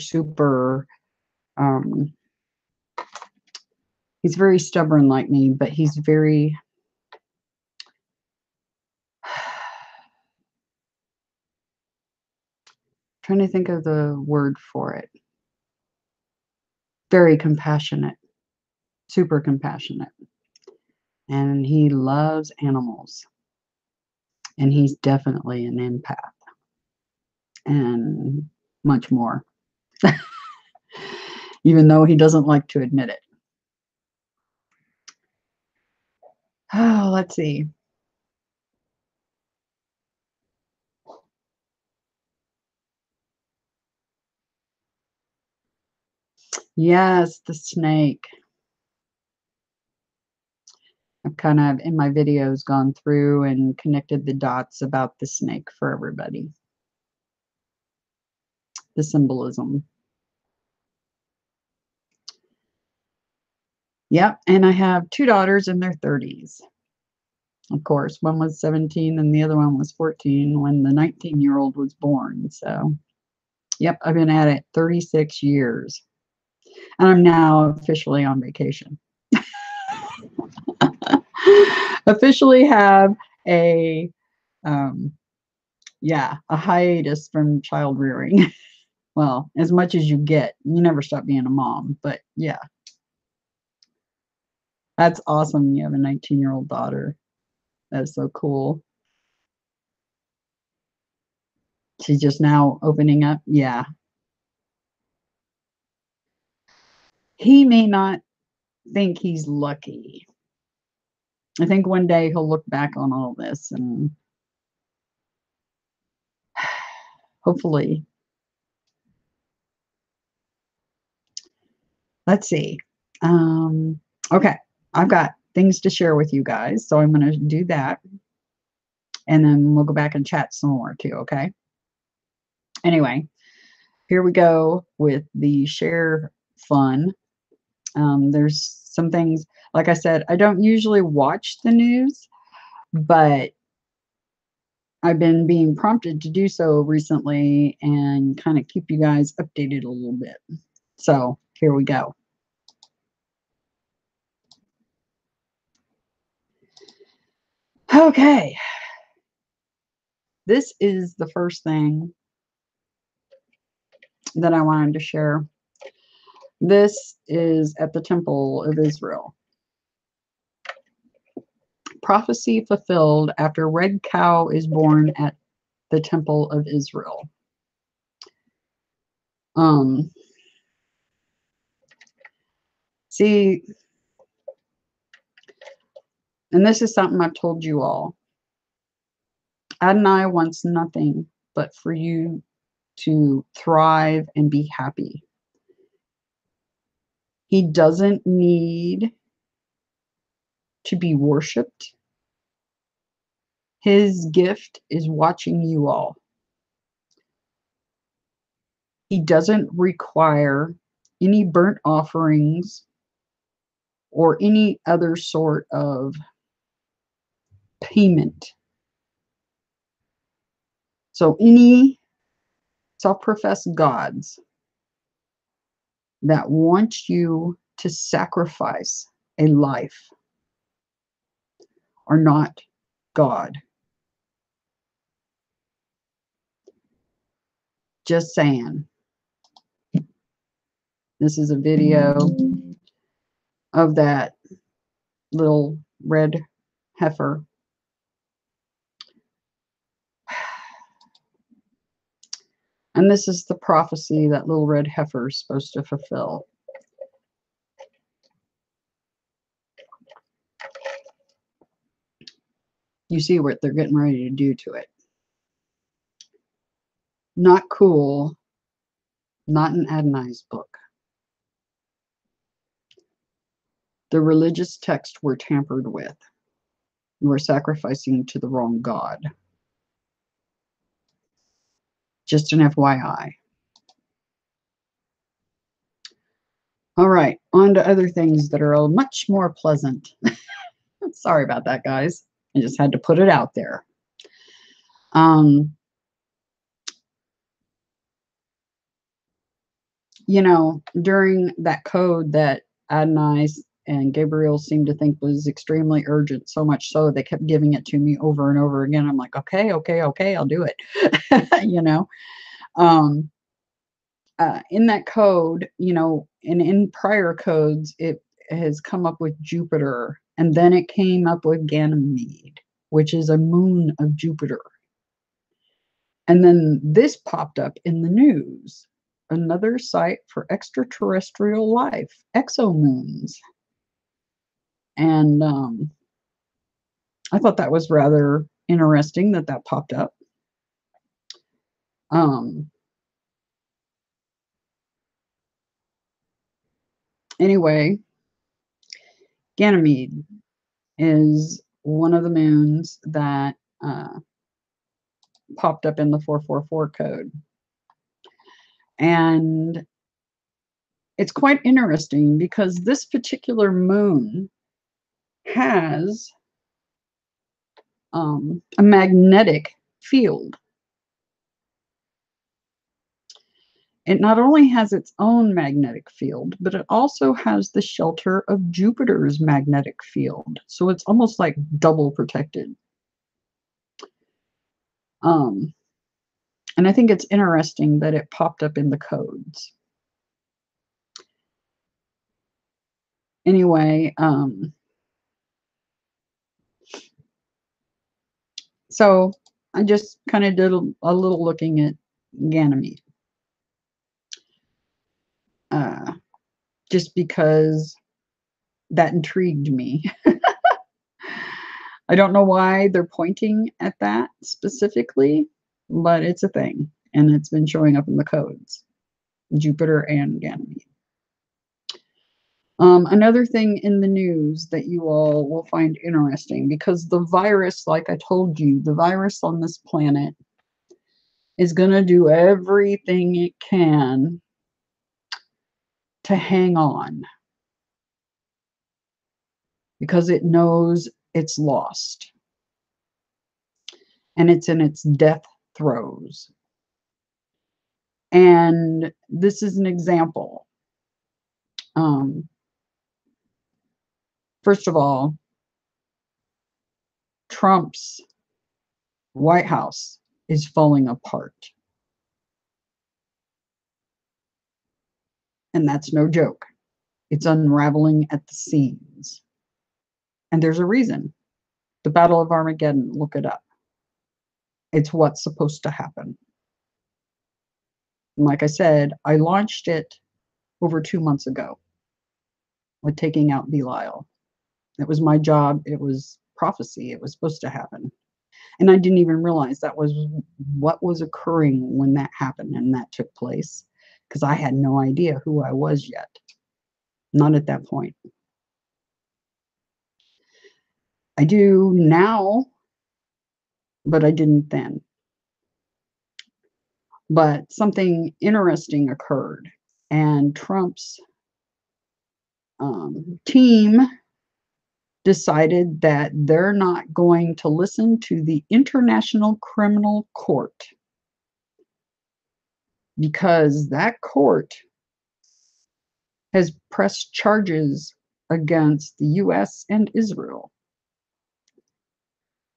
he's very stubborn like me, but he's very, trying to think of the word for it. Very compassionate, super compassionate. And he loves animals. And he's definitely an empath. And much more. Even though he doesn't like to admit it. Oh, let's see. Yes, the snake. I've kind of, in my videos, gone through and connected the dots about the snake for everybody. The symbolism. Yep, and I have 2 daughters in their 30s. Of course, one was 17 and the other one was 14 when the 19-year-old was born. So, yep, I've been at it 36 years. And I'm now officially on vacation. Officially have a a hiatus from child rearing. Well, as much as you get, you never stop being a mom, but yeah. That's awesome. You have a 19-year-old daughter. That's so cool. She's just now opening up. Yeah. He may not think he's lucky. I think one day he'll look back on all this and hopefully let's see. Okay, I've got things to share with you guys, so I'm going to do that. And then we'll go back and chat some more too, okay? Anyway, here we go with the share fun. There's some things, like I said, I don't usually watch the news, but I've been being prompted to do so recently and kind of keep you guys updated a little bit. So here we go. Okay. This is the first thing that I wanted to share. This is at the Temple of Israel. Prophecy fulfilled after red cow is born at the Temple of Israel. See, and this is something I've told you all. Adonai wants nothing but for you to thrive and be happy. He doesn't need to be worshipped. His gift is watching you all. He doesn't require any burnt offerings or any other sort of payment. So any self-professed gods that want you to sacrifice a life are not God. Just saying. This is a video of that little red heifer. And this is the prophecy that little red heifer is supposed to fulfill. You see what they're getting ready to do to it. Not cool. Not in Adonai's book. The religious texts were tampered with. You were sacrificing to the wrong God. Just an FYI. All right, on to other things that are much more pleasant. Sorry about that, guys. I just had to put it out there. You know, during that code that Adonai and Gabriel seemed to think was extremely urgent, so much so they kept giving it to me over and over again. I'm like, okay, I'll do it. You know, in that code, you know, and in prior codes, it has come up with Jupiter, and then it came up with Ganymede, which is a moon of Jupiter. And then this popped up in the news. Another site for extraterrestrial life, exomoons. And I thought that was rather interesting that that popped up. Anyway, Ganymede is one of the moons that popped up in the 444 code. And it's quite interesting because this particular moon has a magnetic field. It not only has its own magnetic field, but it also has the shelter of Jupiter's magnetic field. So it's almost like double protected. And I think it's interesting that it popped up in the codes. Anyway, so I just kind of did a little looking at Ganymede. Just because that intrigued me. I don't know why they're pointing at that specifically, but it's a thing, and it's been showing up in the codes, Jupiter and Ganymede. Another thing in the news that you all will find interesting, because the virus, like I told you, the virus on this planet is going to do everything it can to hang on because it knows it's lost and it's in its death throes. And this is an example. First of all, Trump's White House is falling apart. And that's no joke. It's unraveling at the seams. And there's a reason. The Battle of Armageddon, look it up. It's what's supposed to happen. And like I said, I launched it over 2 months ago with taking out Belial. It was my job. It was prophecy. It was supposed to happen. And I didn't even realize that was what was occurring when that happened and that took place, because I had no idea who I was yet. Not at that point. I do now, but I didn't then. But something interesting occurred, and Trump's team decided that they're not going to listen to the International Criminal Court because that court has pressed charges against the US and Israel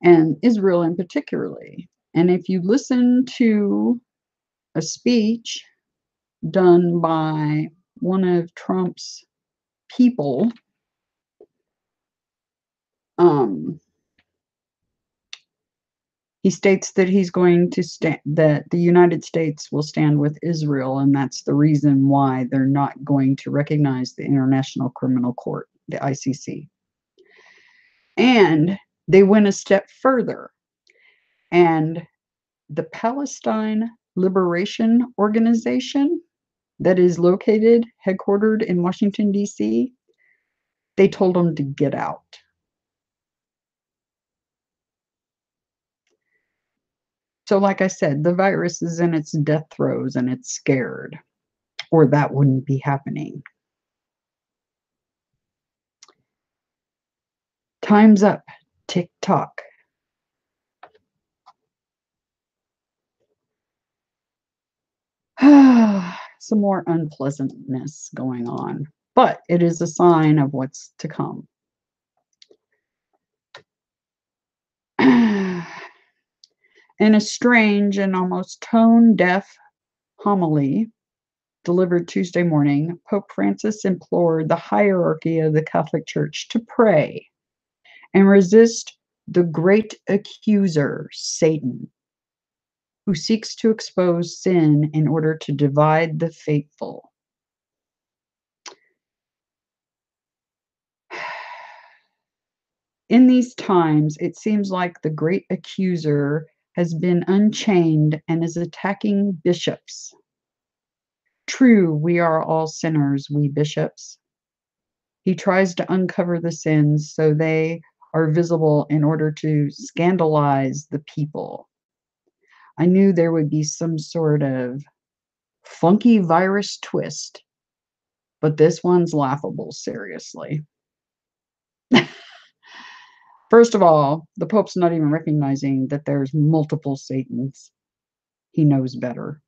in particularly. And if you listen to a speech done by one of Trump's people, he states that he's going to that the United States will stand with Israel, and that's the reason why they're not going to recognize the International Criminal Court, the ICC. And they went a step further, and the Palestine Liberation Organization that is headquartered in Washington, D.C., they told them to get out. So like I said, the virus is in its death throes and it's scared, or that wouldn't be happening. Time's up. Tick-tock. Some more unpleasantness going on, but it is a sign of what's to come. In a strange and almost tone-deaf homily delivered Tuesday morning, Pope Francis implored the hierarchy of the Catholic Church to pray and resist the great accuser, Satan, who seeks to expose sin in order to divide the faithful. In these times, it seems like the great accuser has been unchained and is attacking bishops. True, we are all sinners, we bishops. He tries to uncover the sins so they are visible in order to scandalize the people. I knew there would be some sort of funky virus twist, but this one's laughable, seriously. First of all, the Pope's not even recognizing that there's multiple Satans. He knows better.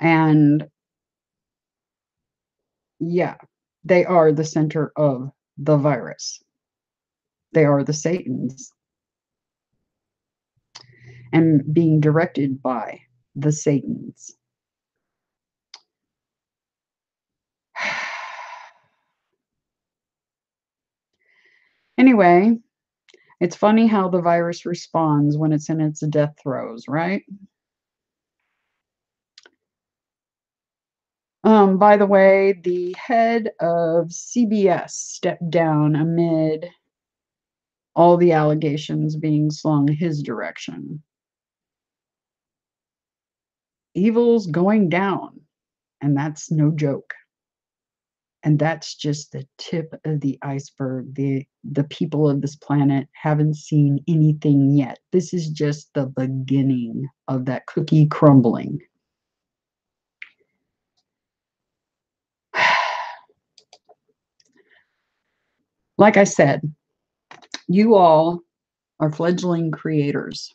And yeah, they are the center of the virus. They are the Satans. And being directed by the Satans. Anyway, it's funny how the virus responds when it's in its death throes, right? By the way, the head of CBS stepped down amid all the allegations being slung his direction. Evil's going down, and that's no joke. And that's just the tip of the iceberg. The people of this planet haven't seen anything yet. This is just the beginning of that cookie crumbling. Like I said, you all are fledgling creators.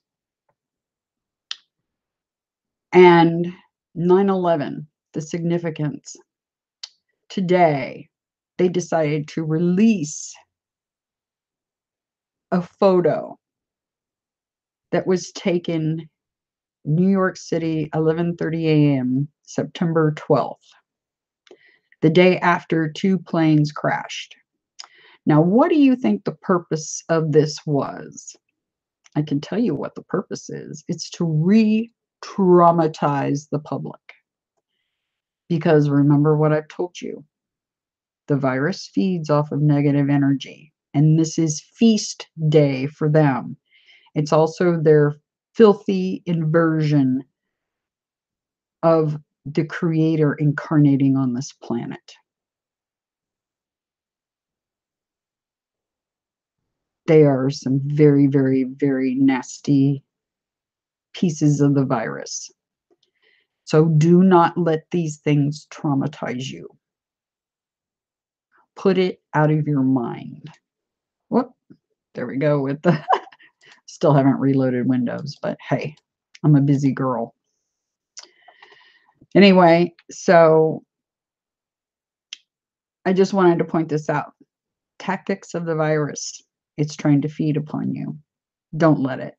And 9/11, the significance. Today, they decided to release a photo that was taken New York City, 11:30 a.m., September 12th, the day after 2 planes crashed. Now, what do you think the purpose of this was? I can tell you what the purpose is. It's to re-traumatize the public. Because remember what I've told you. The virus feeds off of negative energy, and this is feast day for them. It's also their filthy inversion of the creator incarnating on this planet. They are some very, very, very nasty pieces of the virus. So do not let these things traumatize you. Put it out of your mind. Whoop, there we go with the, still haven't reloaded Windows, but hey, I'm a busy girl. Anyway, so I just wanted to point this out. Tactics of the virus. It's trying to feed upon you. Don't let it.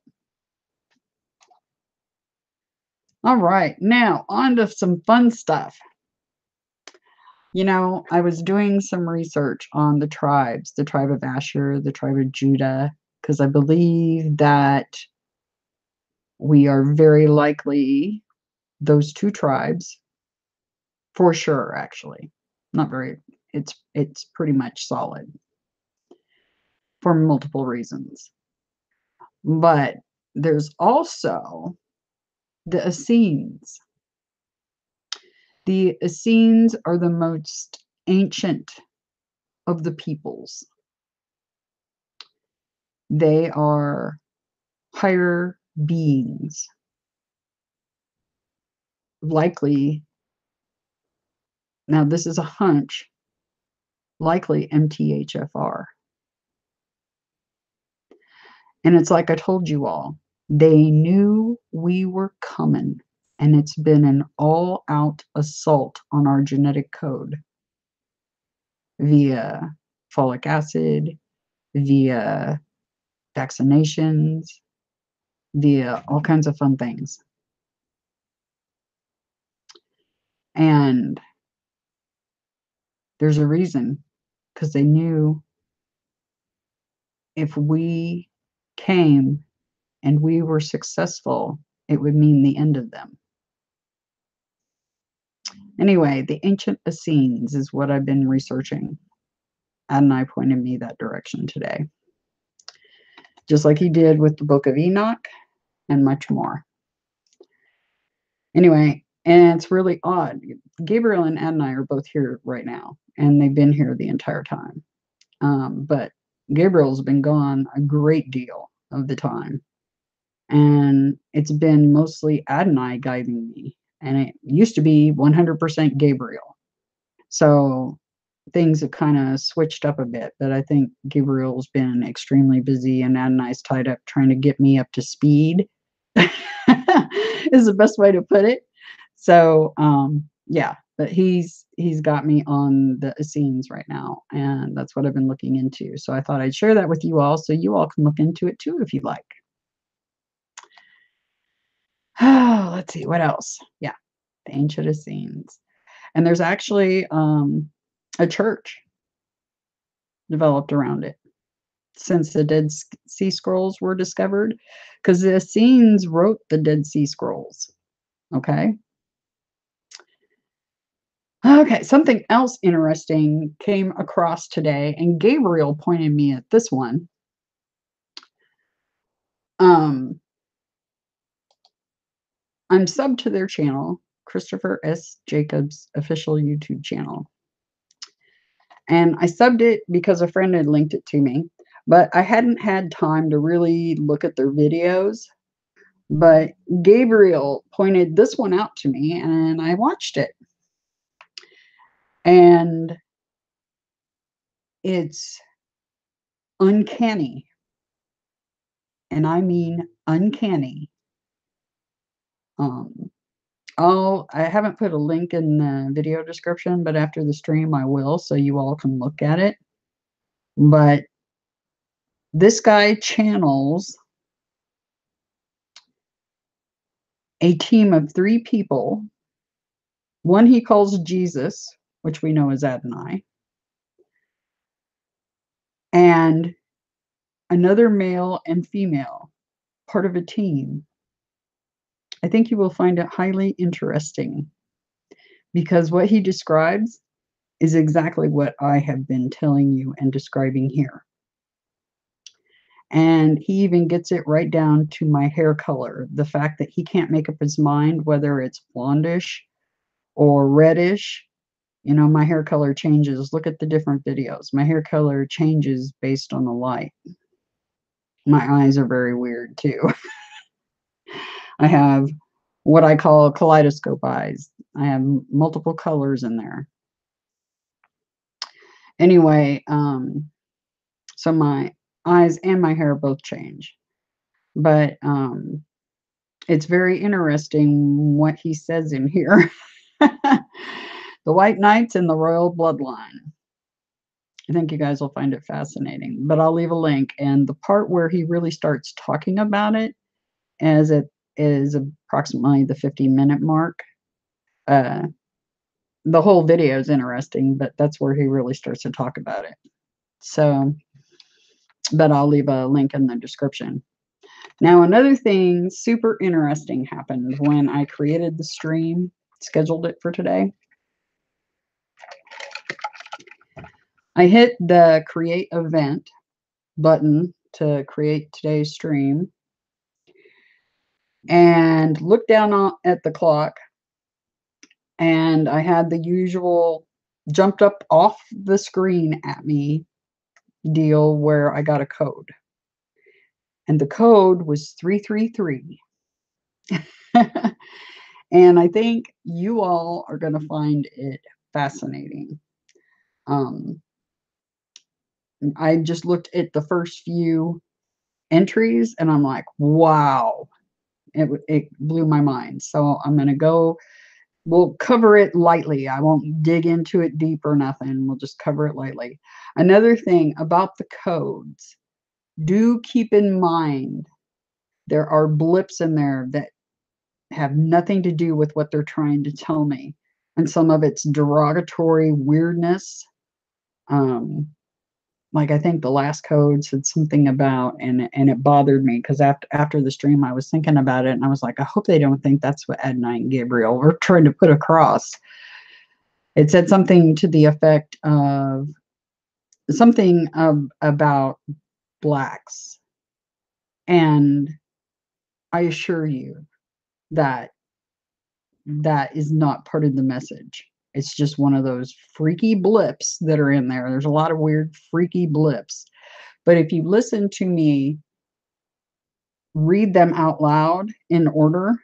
All right, now on to some fun stuff. You know, I was doing some research on the tribes, the tribe of Asher, the tribe of Judah, because I believe that we are very likely those 2 tribes for sure, actually. Not very, it's pretty much solid for multiple reasons. But there's also the Essenes. The Essenes are the most ancient of the peoples. They are higher beings, likely, now this is a hunch, likely MTHFR. And it's like I told you all, they knew we were coming, and it's been an all-out assault on our genetic code via folic acid, via vaccinations, via all kinds of fun things. And there's a reason, because they knew if we came and we were successful, it would mean the end of them. Anyway, the ancient Essenes is what I've been researching. Adonai pointed me that direction today. Just like he did with the Book of Enoch and much more. Anyway, and it's really odd. Gabriel and Adonai are both here right now, and they've been here the entire time. But Gabriel's been gone a great deal of the time. And it's been mostly Adonai guiding me. And it used to be 100% Gabriel. So things have kind of switched up a bit. But I think Gabriel's been extremely busy, and Adonai's tied up trying to get me up to speed is the best way to put it. So yeah, but he's got me on the Essenes right now, and that's what I've been looking into. So I thought I'd share that with you all, so you all can look into it too if you like. Oh, let's see, what else? Yeah, the ancient Essenes. And there's actually a church developed around it since the Dead Sea Scrolls were discovered, because the Essenes wrote the Dead Sea Scrolls. Okay. Okay, something else interesting came across today, and Gabriel pointed me at this one. I'm subbed to their channel, Christopher S. Jacobs official YouTube channel. And I subbed it because a friend had linked it to me, but I hadn't had time to really look at their videos. But Gabriel pointed this one out to me, and I watched it. And it's uncanny. And I mean uncanny. Um, I haven't put a link in the video description, but after the stream I will, so you all can look at it. But this guy channels a team of 3 people. One he calls Jesus, which we know is Adonai, and another male and female, part of a team. I think you will find it highly interesting because what he describes is exactly what I have been telling you and describing here. And he even gets it right down to my hair color. The fact that he can't make up his mind whether it's blondish or reddish. You know, my hair color changes. Look at the different videos. My hair color changes based on the light. My eyes are very weird too. I have what I call kaleidoscope eyes. I have multiple colors in there. Anyway, so my eyes and my hair both change. But it's very interesting what he says in here. The White Knights and the Royal Bloodline. I think you guys will find it fascinating, but I'll leave a link. And the part where he really starts talking about it, as it is approximately the 50-minute mark. The whole video is interesting, but that's where he really starts to talk about it. So, but I'll leave a link in the description. Now, another thing super interesting happened when I created the stream, scheduled it for today. I hit the create event button to create today's stream and looked down at the clock, and I had the usual jumped up off the screen at me deal where I got a code. And the code was 333. And I think you all are going to find it fascinating. I just looked at the first few entries and I'm like, wow, it blew my mind. So I'm going to go, we'll cover it lightly. I won't dig into it deep or nothing. We'll just cover it lightly. Another thing about the codes, do keep in mind there are blips in there that have nothing to do with what they're trying to tell me. And some of it's derogatory weirdness. Like I think the last code said something about, and it bothered me because after the stream I was thinking about it and I was like, I hope they don't think that's what Adonai and Gabriel were trying to put across. It said something to the effect of something about blacks. And I assure you that that is not part of the message. It's just one of those freaky blips that are in there. There's a lot of weird, freaky blips. But if you listen to me read them out loud in order,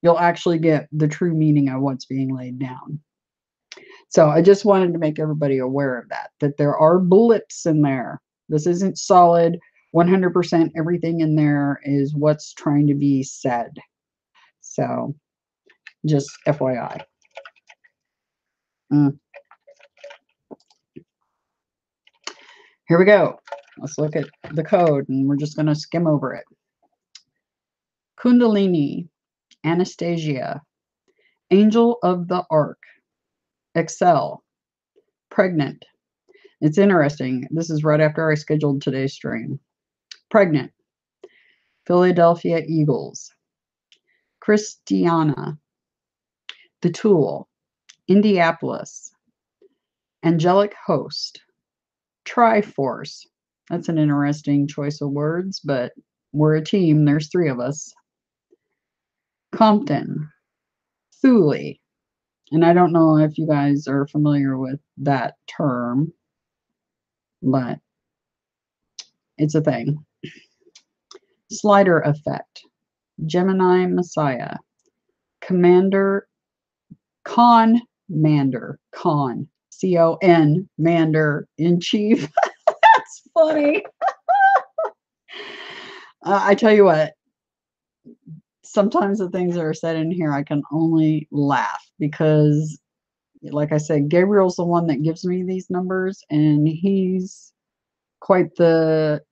you'll actually get the true meaning of what's being laid down. So I just wanted to make everybody aware of that there are blips in there. This isn't solid. 100% everything in there is what's trying to be said. So just FYI. Here we go. Let's look at the code and we're just going to skim over it. Kundalini, Anastasia, Angel of the Ark, Excel, Pregnant. It's interesting. This is right after I scheduled today's stream. Pregnant, Philadelphia Eagles, Christiana, The Tool, Indianapolis, Angelic Host, Triforce. That's an interesting choice of words, but we're a team. There's 3 of us. Compton, Thule, And I don't know if you guys are familiar with that term, but it's a thing. Slider effect. Gemini Messiah. Commander, Mander, C-O-N, Mander in Chief. That's funny. I tell you what, sometimes the things that are said in here, I can only laugh because, like I said, Gabriel's the one that gives me these numbers, and he's quite the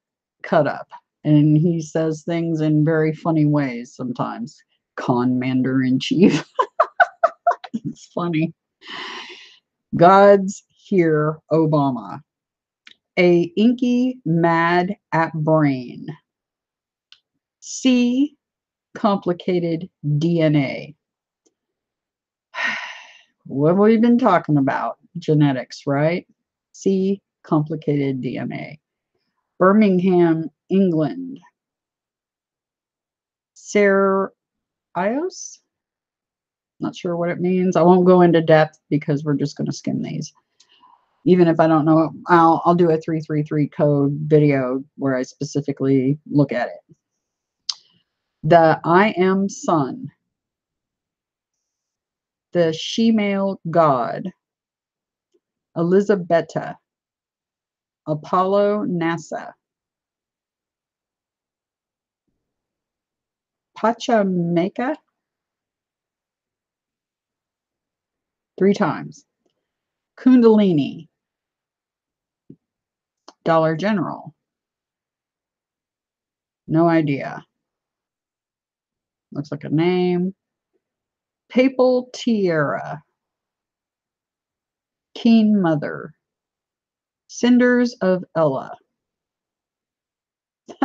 cut up. And he says things in very funny ways sometimes. Commander in Chief. It's funny. God's here, Obama. A inky mad at brain. C, complicated DNA. What have we been talking about? Genetics, right? C, complicated DNA. Birmingham, England. Seraios? Not sure what it means. I won't go into depth because we're just going to skim these. Even if I don't know, I'll do a 333 code video where I specifically look at it. The I am Sun. The she-male god. Elizabetta. Apollo, NASA. Pachamama. 3 times. Kundalini. Dollar General. No idea. Looks like a name. Papal Tiara. Keen Mother. Cinders of Ella.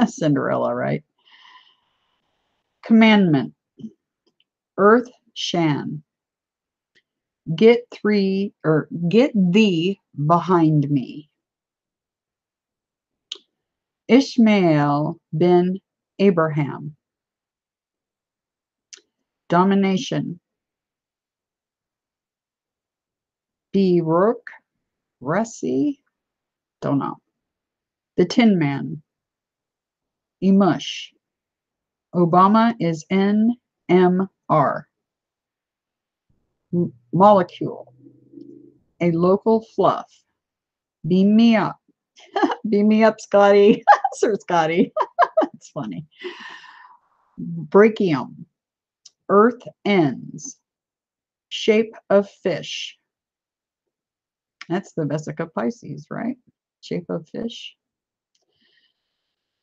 Cinderella, right? Commandment. Earth Shan. Get thee behind me. Ishmael bin Abraham. Domination. Baruch Resi. Don't know. The Tin Man. Emush. Obama is NMR. Molecule. A local fluff. Beam me up. Beam me up, Scotty. Sir Scotty. That's funny. Brachium. Earth ends. Shape of fish. That's the Vesica Pisces, right? Shape of fish.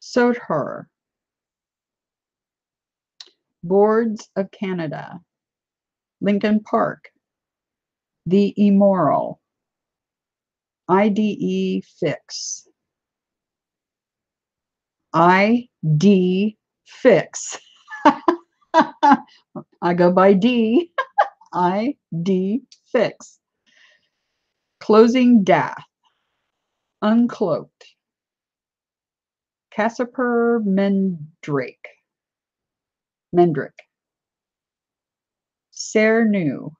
Sotar. Boards of Canada. Lincoln Park. The Immoral. IDE Fix. ID Fix. I go by D. ID Fix. Closing Death. Uncloaked. Casper Mendrake. Cernu.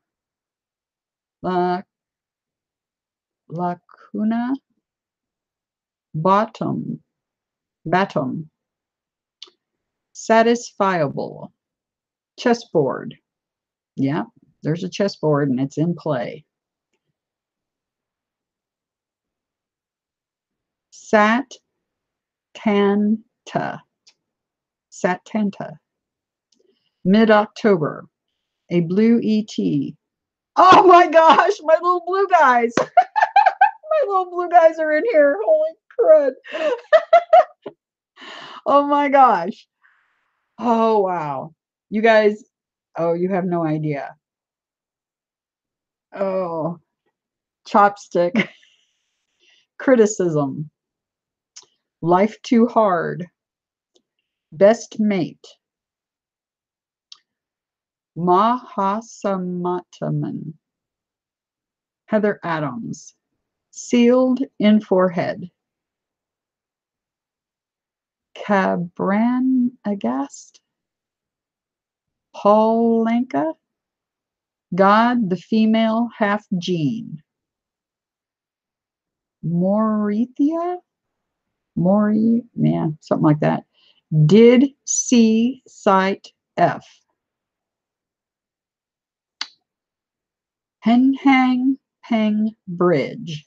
Lacuna. Bottom. Satisfiable. Chessboard. Yeah, there's a chessboard and it's in play. Satanta. Mid-October. A blue ET. Oh my gosh, my little blue guys. My little blue guys are in here. Holy crud. Oh my gosh. Oh, wow. You guys, oh, you have no idea. Oh, chopstick. Criticism. Life too hard. Best mate. Mahasamataman. Heather Adams. Sealed in forehead. Cabran Agast. Paul Lanka. God, the female half gene. Morithia? Yeah, something like that. Did C cite F? Henhang Peng Bridge.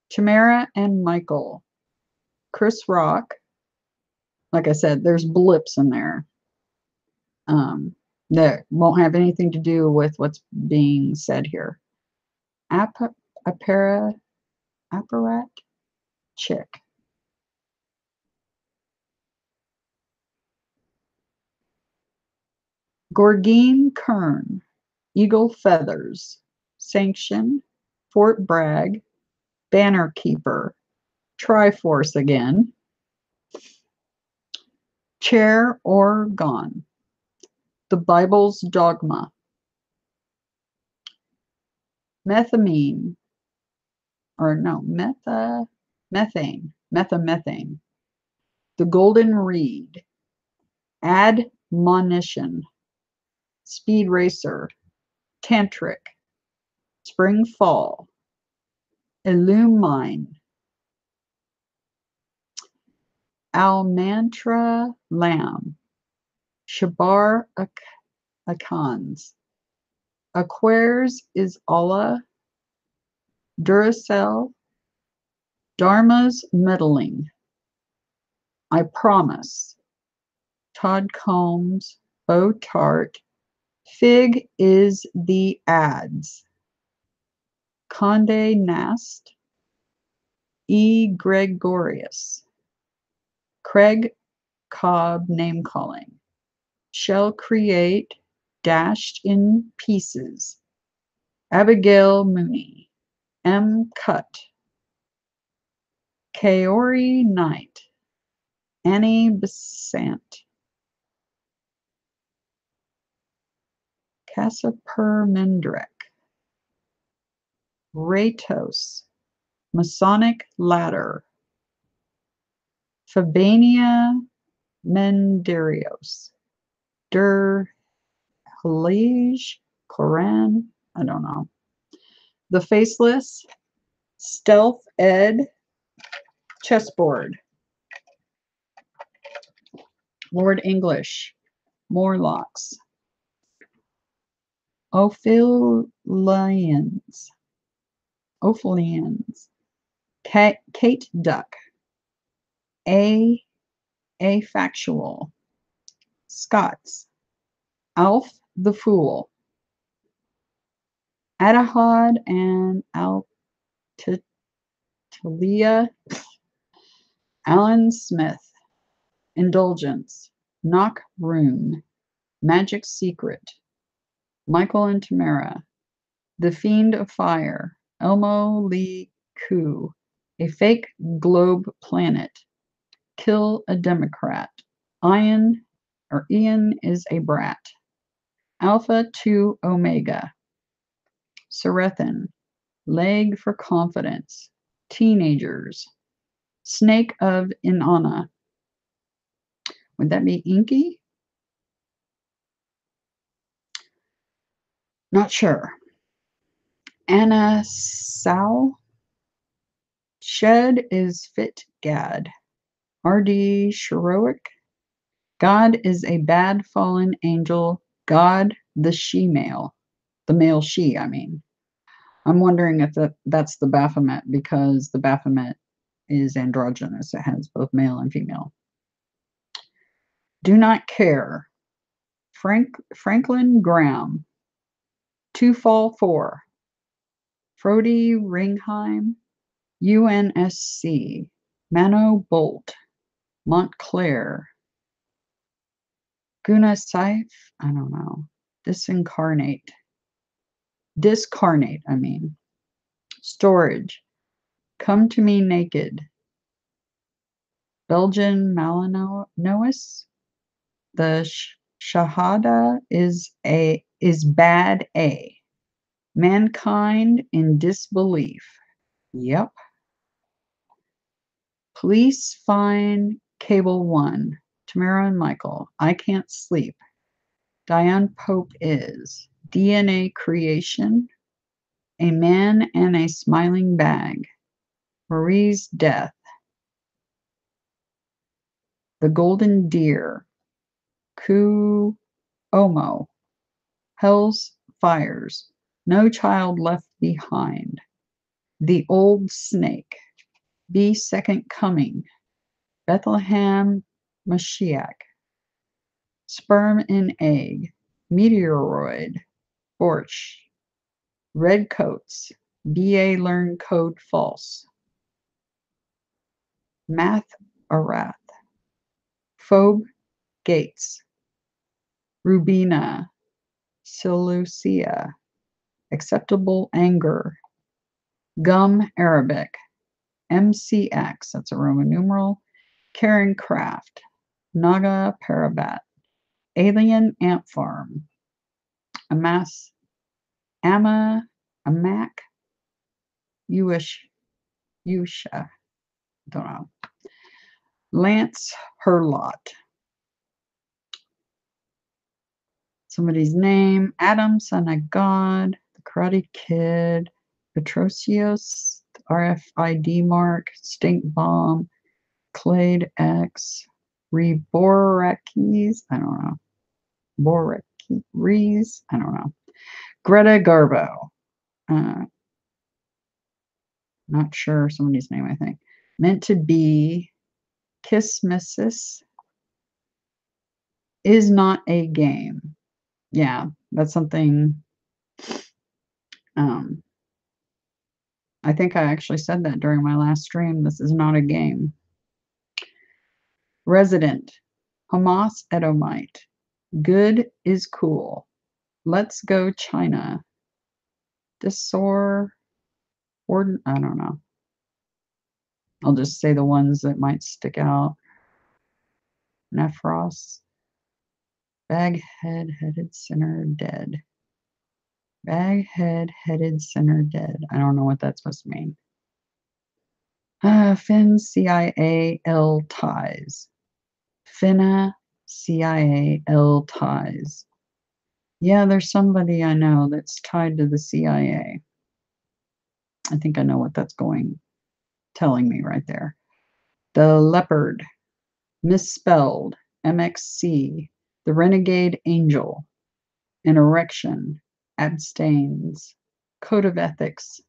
Tamara and Michael. Chris Rock. Like I said, there's blips in there that won't have anything to do with what's being said here. Apparat chick. Gorgine Kern. Eagle Feathers. Sanction. Fort Bragg. Banner Keeper. Triforce again. Chair or Gone. The Bible's Dogma. Methamine. Or no, methamethane. The Golden Reed. Admonition. Speed Racer. Tantric. Spring Fall. Illumine. Almantra Lamb. Shabar Akans. Aquares is Allah. Duracell. Dharma's Meddling. I Promise. Todd Combs. Bo Tart. Fig is the Ads. Condé Nast. E. Gregorius. Craig Cobb Name Calling. Shall Create. Dashed in Pieces. Abigail Mooney. M. Cut. Kaori Knight. Annie Besant. Casper Ratos. Masonic Ladder. Fabania Menderios. Der Halij Koran. I don't know. The Faceless. Stealth Ed. Chessboard. Lord English. Morlocks. Ophelians. Kate Duck. Factual. Scots. Alf the Fool. Adahad and Talia. Alan Smith. Indulgence. Knock Room. Magic Secret. Michael and Tamara. The Fiend of Fire. Elmo Lee Koo. A Fake Globe Planet. Kill a Democrat. Ian is a brat. Alpha to Omega. Serethin. Leg for Confidence. Teenagers. Snake of Inanna. Would that be Inky? Not sure. Anna Sal. Shed is Fit Gad. R.D. Sheroic. God is a bad fallen angel. God the she-male. The male she, I mean. I'm wondering if that's the Baphomet, because the Baphomet is androgynous. It has both male and female. Do Not Care. Franklin Graham. Two Fall 4. Frody Ringheim. UNSC. Mano Bolt. Montclair. Guna Saif. I don't know. Discarnate, I mean. Storage. Come to Me Naked. Belgian Malinois. The Shahada is bad A. Mankind in Disbelief. Yep. Police Find Cable 1. Tamara and Michael. I Can't Sleep. Diane Pope is. DNA creation, a man and a smiling bag, Marie's death, the golden deer, Ku Omo, hell's fires, no child left behind, the old snake, be second coming, Bethlehem Mashiach, sperm in egg, meteoroid, Borch, red coats, BA learn code false, math arath, phobe gates, Rubina, Seleucia, acceptable anger, gum Arabic, MCX, that's a Roman numeral, Karen Craft, Naga Parabat, alien ant farm, Amas, Amak, Yusha, don't know, Lance Herlot, somebody's name, Adam, son of God, the Karate Kid, Petrosios, RFID mark, stink bomb, Clade X, Reborakis, I don't know, Borakis, I don't know, Greta Garbo, not sure somebody's name, I think, meant to be, Kismesis, is not a game. Yeah, that's something, I think I actually said that during my last stream. This is not a game. Resident, Hamas Edomite, good is cool. Let's go China. Disor, or I don't know. I'll just say the ones that might stick out. Nephros, baghead, headed sinner, dead. Baghead, headed sinner, dead. I don't know what that's supposed to mean. Finn, CIA, L ties. Finna, CIA, L ties. Yeah, there's somebody I know that's tied to the CIA. I think I know what that's telling me right there. The leopard, misspelled, MXC, the renegade angel, an erection, abstains, code of ethics,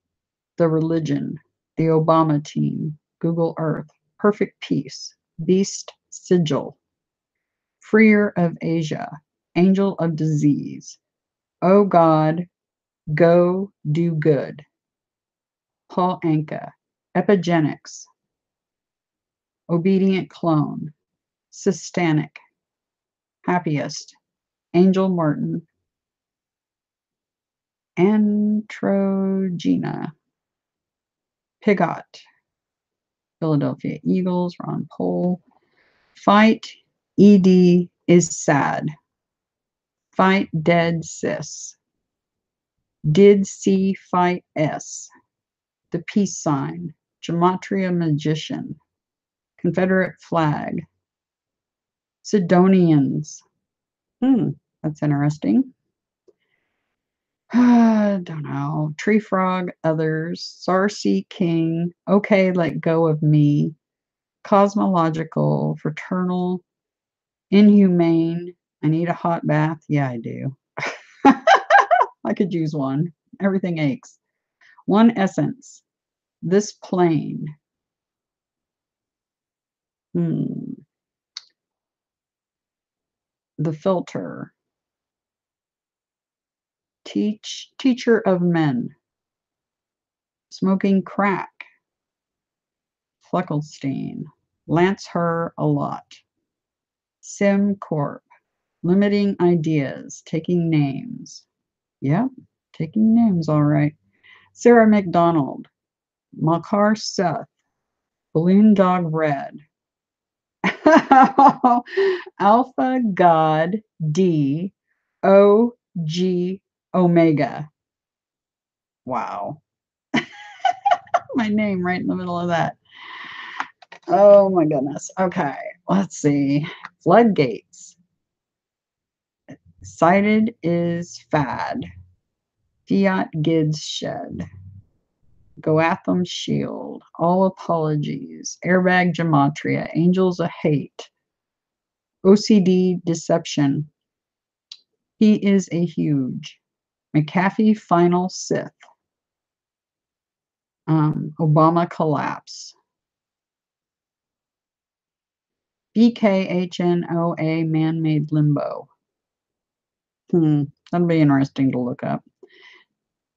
the religion, the Obama team, Google Earth, perfect peace, beast sigil, freer of Asia, angel of disease, oh God, go do good, Paul Anka, epigenics, obedient clone, systanic, happiest, Angel Martin, Androgena, Pigot, Philadelphia Eagles, Ron Pohl, Fight, ED is sad, Fight dead sis, Did see fight S, the peace sign, Gematria magician, Confederate flag, Sidonians. That's interesting. Don't know. Tree frog, others, Sarsi king, okay, let go of me, cosmological, fraternal, inhumane, I need a hot bath. Yeah, I do. I could use one. Everything aches. One essence. This plane. The filter. Teacher of men. Smoking crack. Fleckelstein. Lance her a lot. SimCorp. Limiting ideas. Taking names. Yep, taking names, all right. Sarah McDonald. Makar Seth. Balloon Dog Red. Alpha God D O G Omega. Wow. My name right in the middle of that. Oh my goodness. Okay, let's see. Floodgates. Cited is fad. Fiat Gids shed. Goatham shield. All apologies. Airbag gematria. Angels of hate. OCD deception. He is a huge. McAfee final Sith. Obama collapse. BKHNOA man-made limbo. That'll be interesting to look up.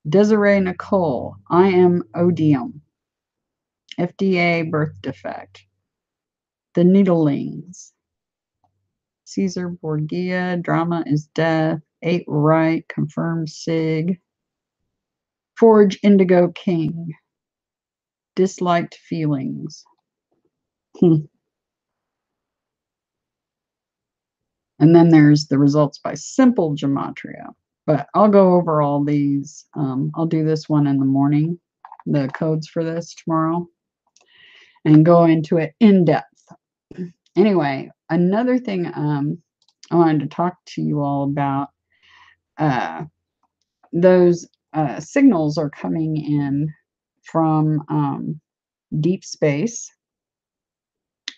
Desiree Nicole, I am odium. FDA birth defect. The Needlings. Caesar Borgia, drama is death. 8 right, confirmed Sig. Forge Indigo King. Disliked feelings. And then there's the results by simple gematria. But I'll go over all these. I'll do this one in the morning, the codes for this tomorrow, and go into it in depth. Anyway, another thing I wanted to talk to you all about, those signals are coming in from deep space.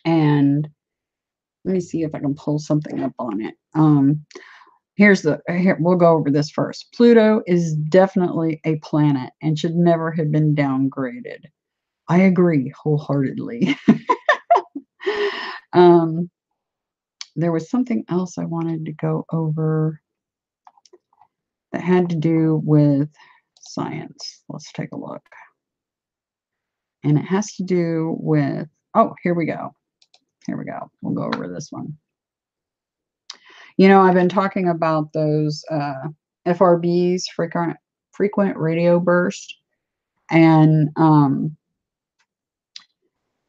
And let me see if I can pull something up on it. Here, we'll go over this first. Pluto is definitely a planet and should never have been downgraded. I agree wholeheartedly. There was something else I wanted to go over that had to do with science. Let's take a look. And it has to do with, oh, here we go. Here we go. We'll go over this one. You know, I've been talking about those FRBs, frequent radio burst, and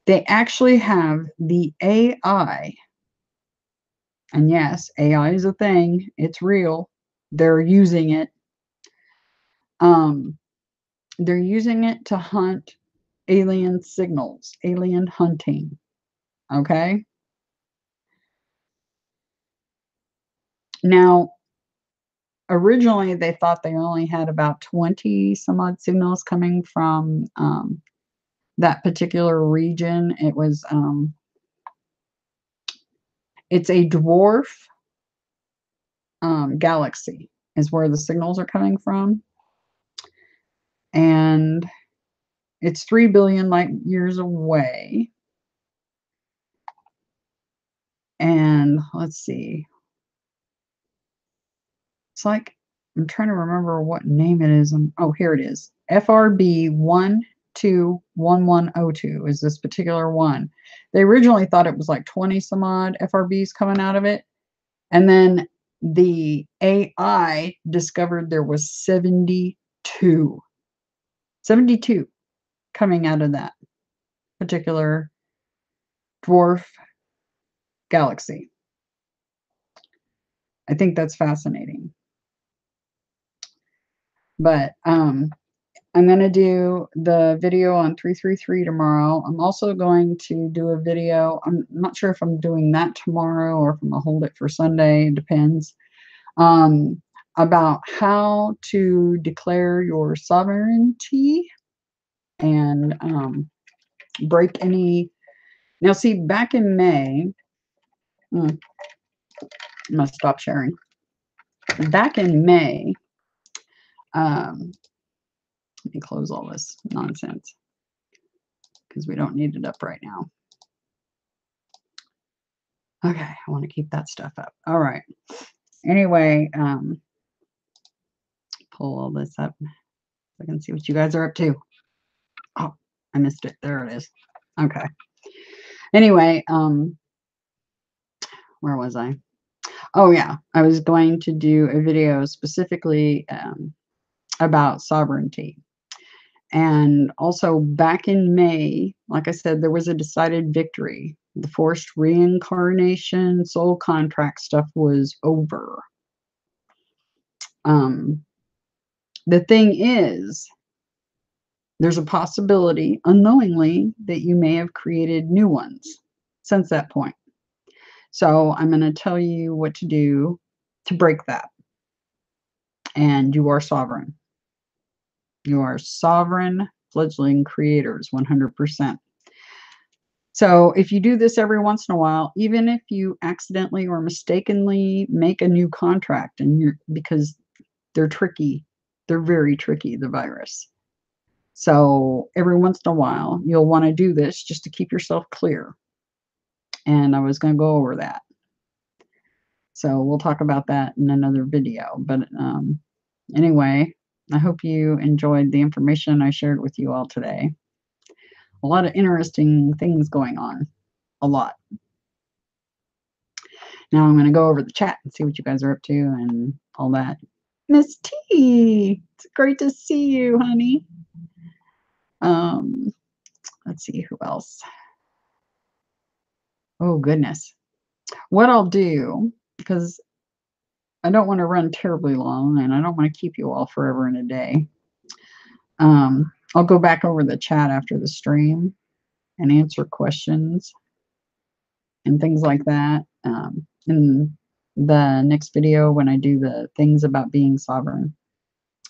they actually have the AI, and yes, AI is a thing, it's real. They're using it. They're using it to hunt alien signals, alien hunting. Okay. Now, originally they thought they only had about 20 some odd signals coming from that particular region. It was it's a dwarf galaxy is where the signals are coming from, and it's 3 billion light years away. And let's see, it's like, I'm trying to remember what name it is. Oh, here it is. FRB 121102 is this particular one. They originally thought it was like 20 some odd FRBs coming out of it. And then the AI discovered there was 72 coming out of that particular dwarf galaxy. I think that's fascinating. But I'm going to do the video on 333 tomorrow. I'm also going to do a video. I'm not sure if I'm doing that tomorrow or if I'm going to hold it for Sunday. It depends. About how to declare your sovereignty and break any. Now, see, back in May, I'm going to stop sharing. Back in May, let me close all this nonsense because we don't need it up right now. Okay, I want to keep that stuff up. All right. Anyway, pull all this up so I can see what you guys are up to. Oh, I missed it. There it is. Okay. Anyway, where was I? Oh, yeah. I was going to do a video specifically about sovereignty. And also back in May, like I said, there was a decided victory. The forced reincarnation, soul contract stuff was over. The thing is, there's a possibility, unknowingly, that you may have created new ones since that point. So I'm going to tell you what to do to break that. And you are sovereign. You are sovereign fledgling creators, 100%. So if you do this every once in a while, even if you accidentally or mistakenly make a new contract, and because they're tricky, they're very tricky, the virus. So every once in a while, you'll want to do this just to keep yourself clear. And I was going to go over that. So we'll talk about that in another video. But anyway, I hope you enjoyed the information I shared with you all today. A lot of interesting things going on. A lot. Now I'm going to go over the chat and see what you guys are up to and all that. Miss T, it's great to see you, honey. Let's see who else. Oh, goodness. What I'll do, because I don't want to run terribly long and I don't want to keep you all forever and a day. I'll go back over the chat after the stream and answer questions and things like that. In the next video, when I do the things about being sovereign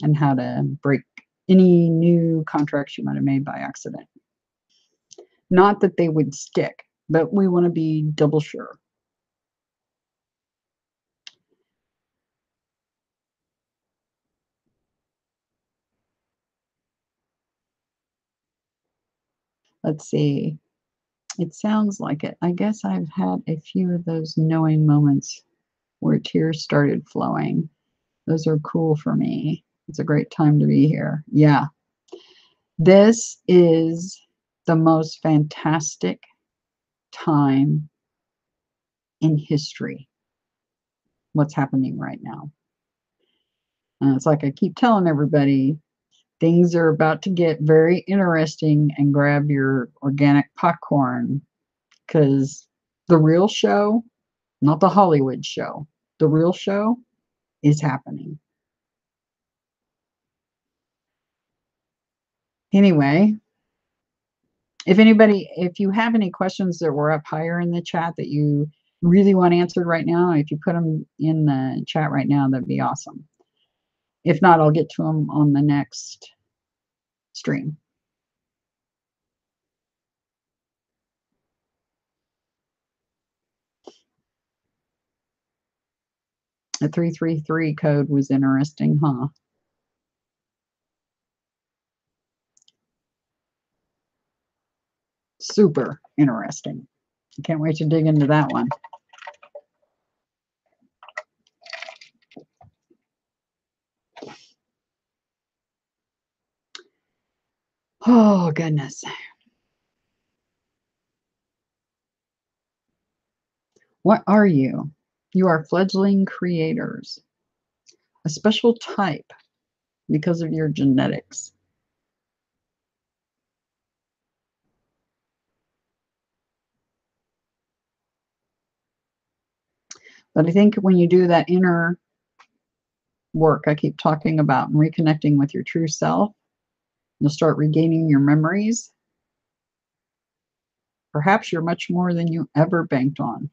and how to break any new contracts you might have made by accident. Not that they would stick, but we want to be double sure. Let's see. It sounds like it. I guess I've had a few of those knowing moments where tears started flowing. Those are cool for me. It's a great time to be here. Yeah. This is the most fantastic time in history. What's happening right now. And it's like I keep telling everybody, things are about to get very interesting, and grab your organic popcorn, because the real show, not the Hollywood show, the real show is happening. Anyway, if you have any questions that were up higher in the chat that you really want answered right now, if you put them in the chat right now, that'd be awesome. If not, I'll get to them on the next stream. The 333 code was interesting, huh? Super interesting. I can't wait to dig into that one. Oh, goodness. What are you? You are fledgling creators, a special type because of your genetics. But I think when you do that inner work I keep talking about and reconnecting with your true self, you'll start regaining your memories. Perhaps you're much more than you ever banked on.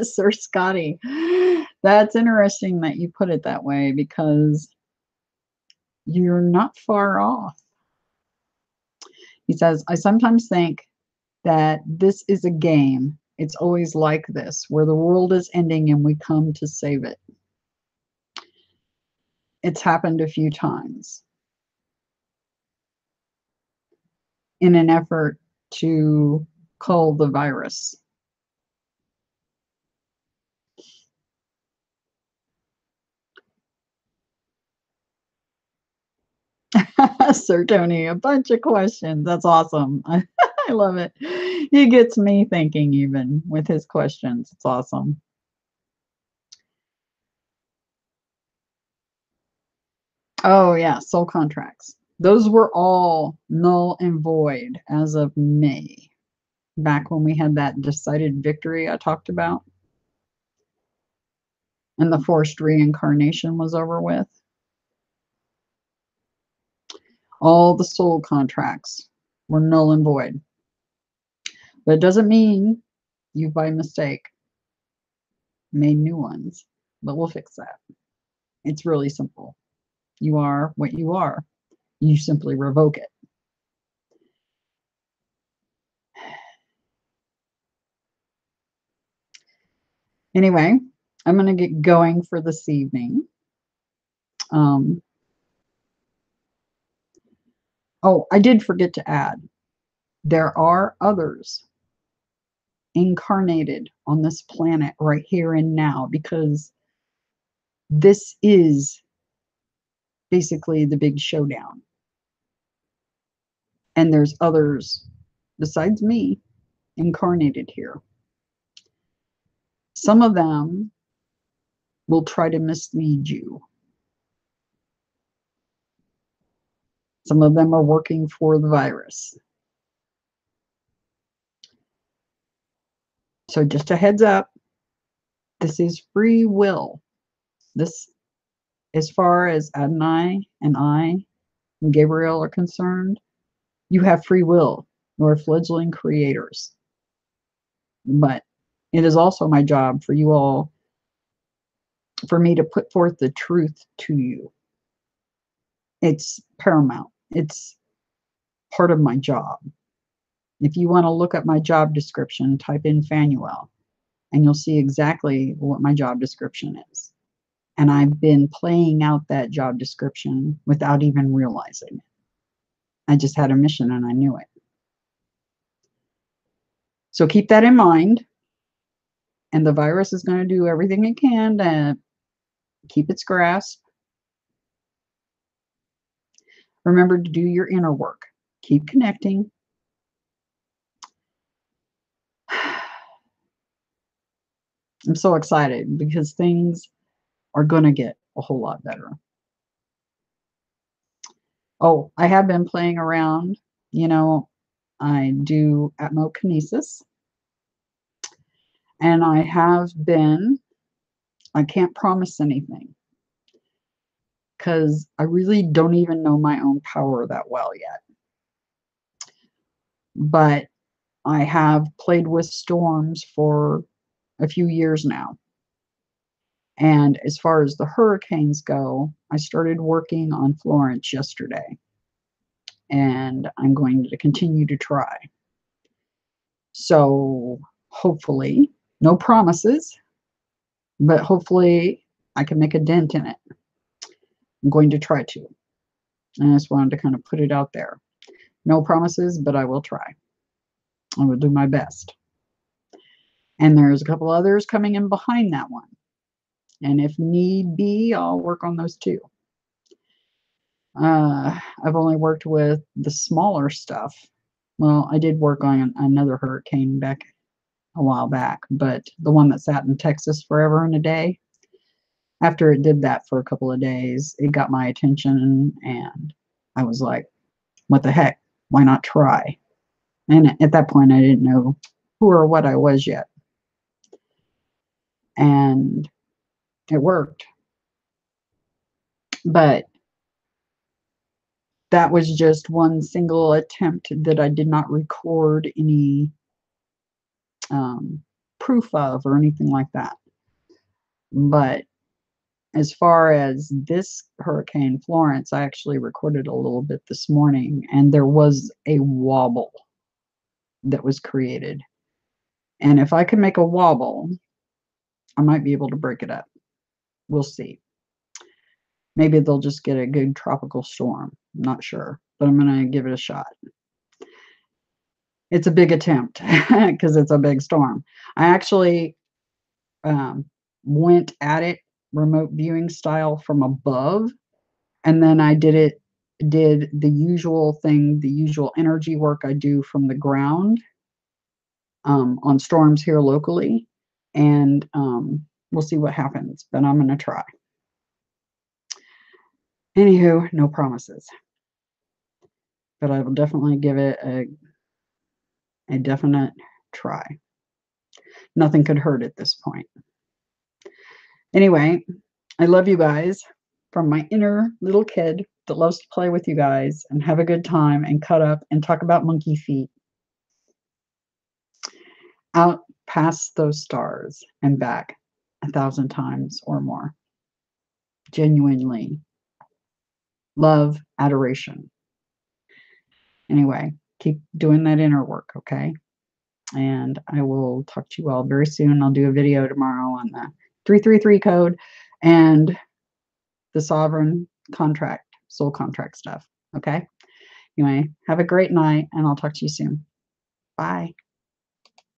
Sir Scotty, that's interesting that you put it that way, because you're not far off. He says, I sometimes think that this is a game. It's always like this, where the world is ending and we come to save it. It's happened a few times in an effort to cull the virus. Sir Tony, a bunch of questions. That's awesome. I love it. He gets me thinking even with his questions. It's awesome. Oh, yeah, soul contracts. Those were all null and void as of May, back when we had that decided victory I talked about, and the forced reincarnation was over with. All the soul contracts were null and void. But it doesn't mean you, by mistake, made new ones. But we'll fix that. It's really simple. You are what you are. You simply revoke it. Anyway, I'm going to get going for this evening. Oh, I did forget to add, there are others incarnated on this planet right here and now, because this is basically the big showdown. And there's others besides me incarnated here. Some of them will try to mislead you. Some of them are working for the virus. So just a heads up, this is free will. This, as far as Adonai and I and Gabriel are concerned, you have free will. You're fledgling creators. But it is also my job for you all, for me to put forth the truth to you. It's paramount. It's part of my job. If you want to look up my job description, type in Fanuel, and you'll see exactly what my job description is. And I've been playing out that job description without even realizing it. I just had a mission and I knew it. So keep that in mind. And the virus is going to do everything it can to keep its grasp. Remember to do your inner work. Keep connecting. I'm so excited because things are going to get a whole lot better. Oh, I have been playing around. You know, I do atmokinesis. And I have been, I can't promise anything, because I really don't even know my own power that well yet. But I have played with storms for a few years now. And as far as the hurricanes go, I started working on Florence yesterday. And I'm going to continue to try. So hopefully, no promises, but hopefully I can make a dent in it. I'm going to try to. And I just wanted to kind of put it out there. No promises, but I will try. I will do my best. And there's a couple others coming in behind that one. And if need be, I'll work on those too. I've only worked with the smaller stuff. Well, I did work on another hurricane back a while back, but the one that sat in Texas forever and a day, after it did that for a couple of days, it got my attention and I was like, what the heck? Why not try? And at that point, I didn't know who or what I was yet. And it worked. But that was just one single attempt that I did not record any proof of or anything like that. But as far as this Hurricane Florence, I actually recorded a little bit this morning, and there was a wobble that was created. And if I can make a wobble, I might be able to break it up. We'll see. Maybe they'll just get a good tropical storm. I'm not sure, but I'm going to give it a shot. It's a big attempt because it's a big storm. I actually went at it remote viewing style from above, and then I did the usual thing, the usual energy work I do from the ground on storms here locally, and we'll see what happens, but I'm going to try. Anywho, no promises, but I will definitely give it a definite try. Nothing could hurt at this point. Anyway, I love you guys from my inner little kid. that loves to play with you guys and have a good time and cut up and talk about monkey feet. Out past those stars and back 1,000 times or more. Genuinely. Love, adoration. Anyway, keep doing that inner work, okay? And I will talk to you all very soon. I'll do a video tomorrow on the 333 code and the sovereign contract, soul contract stuff, okay? Anyway, have a great night, and I'll talk to you soon. Bye.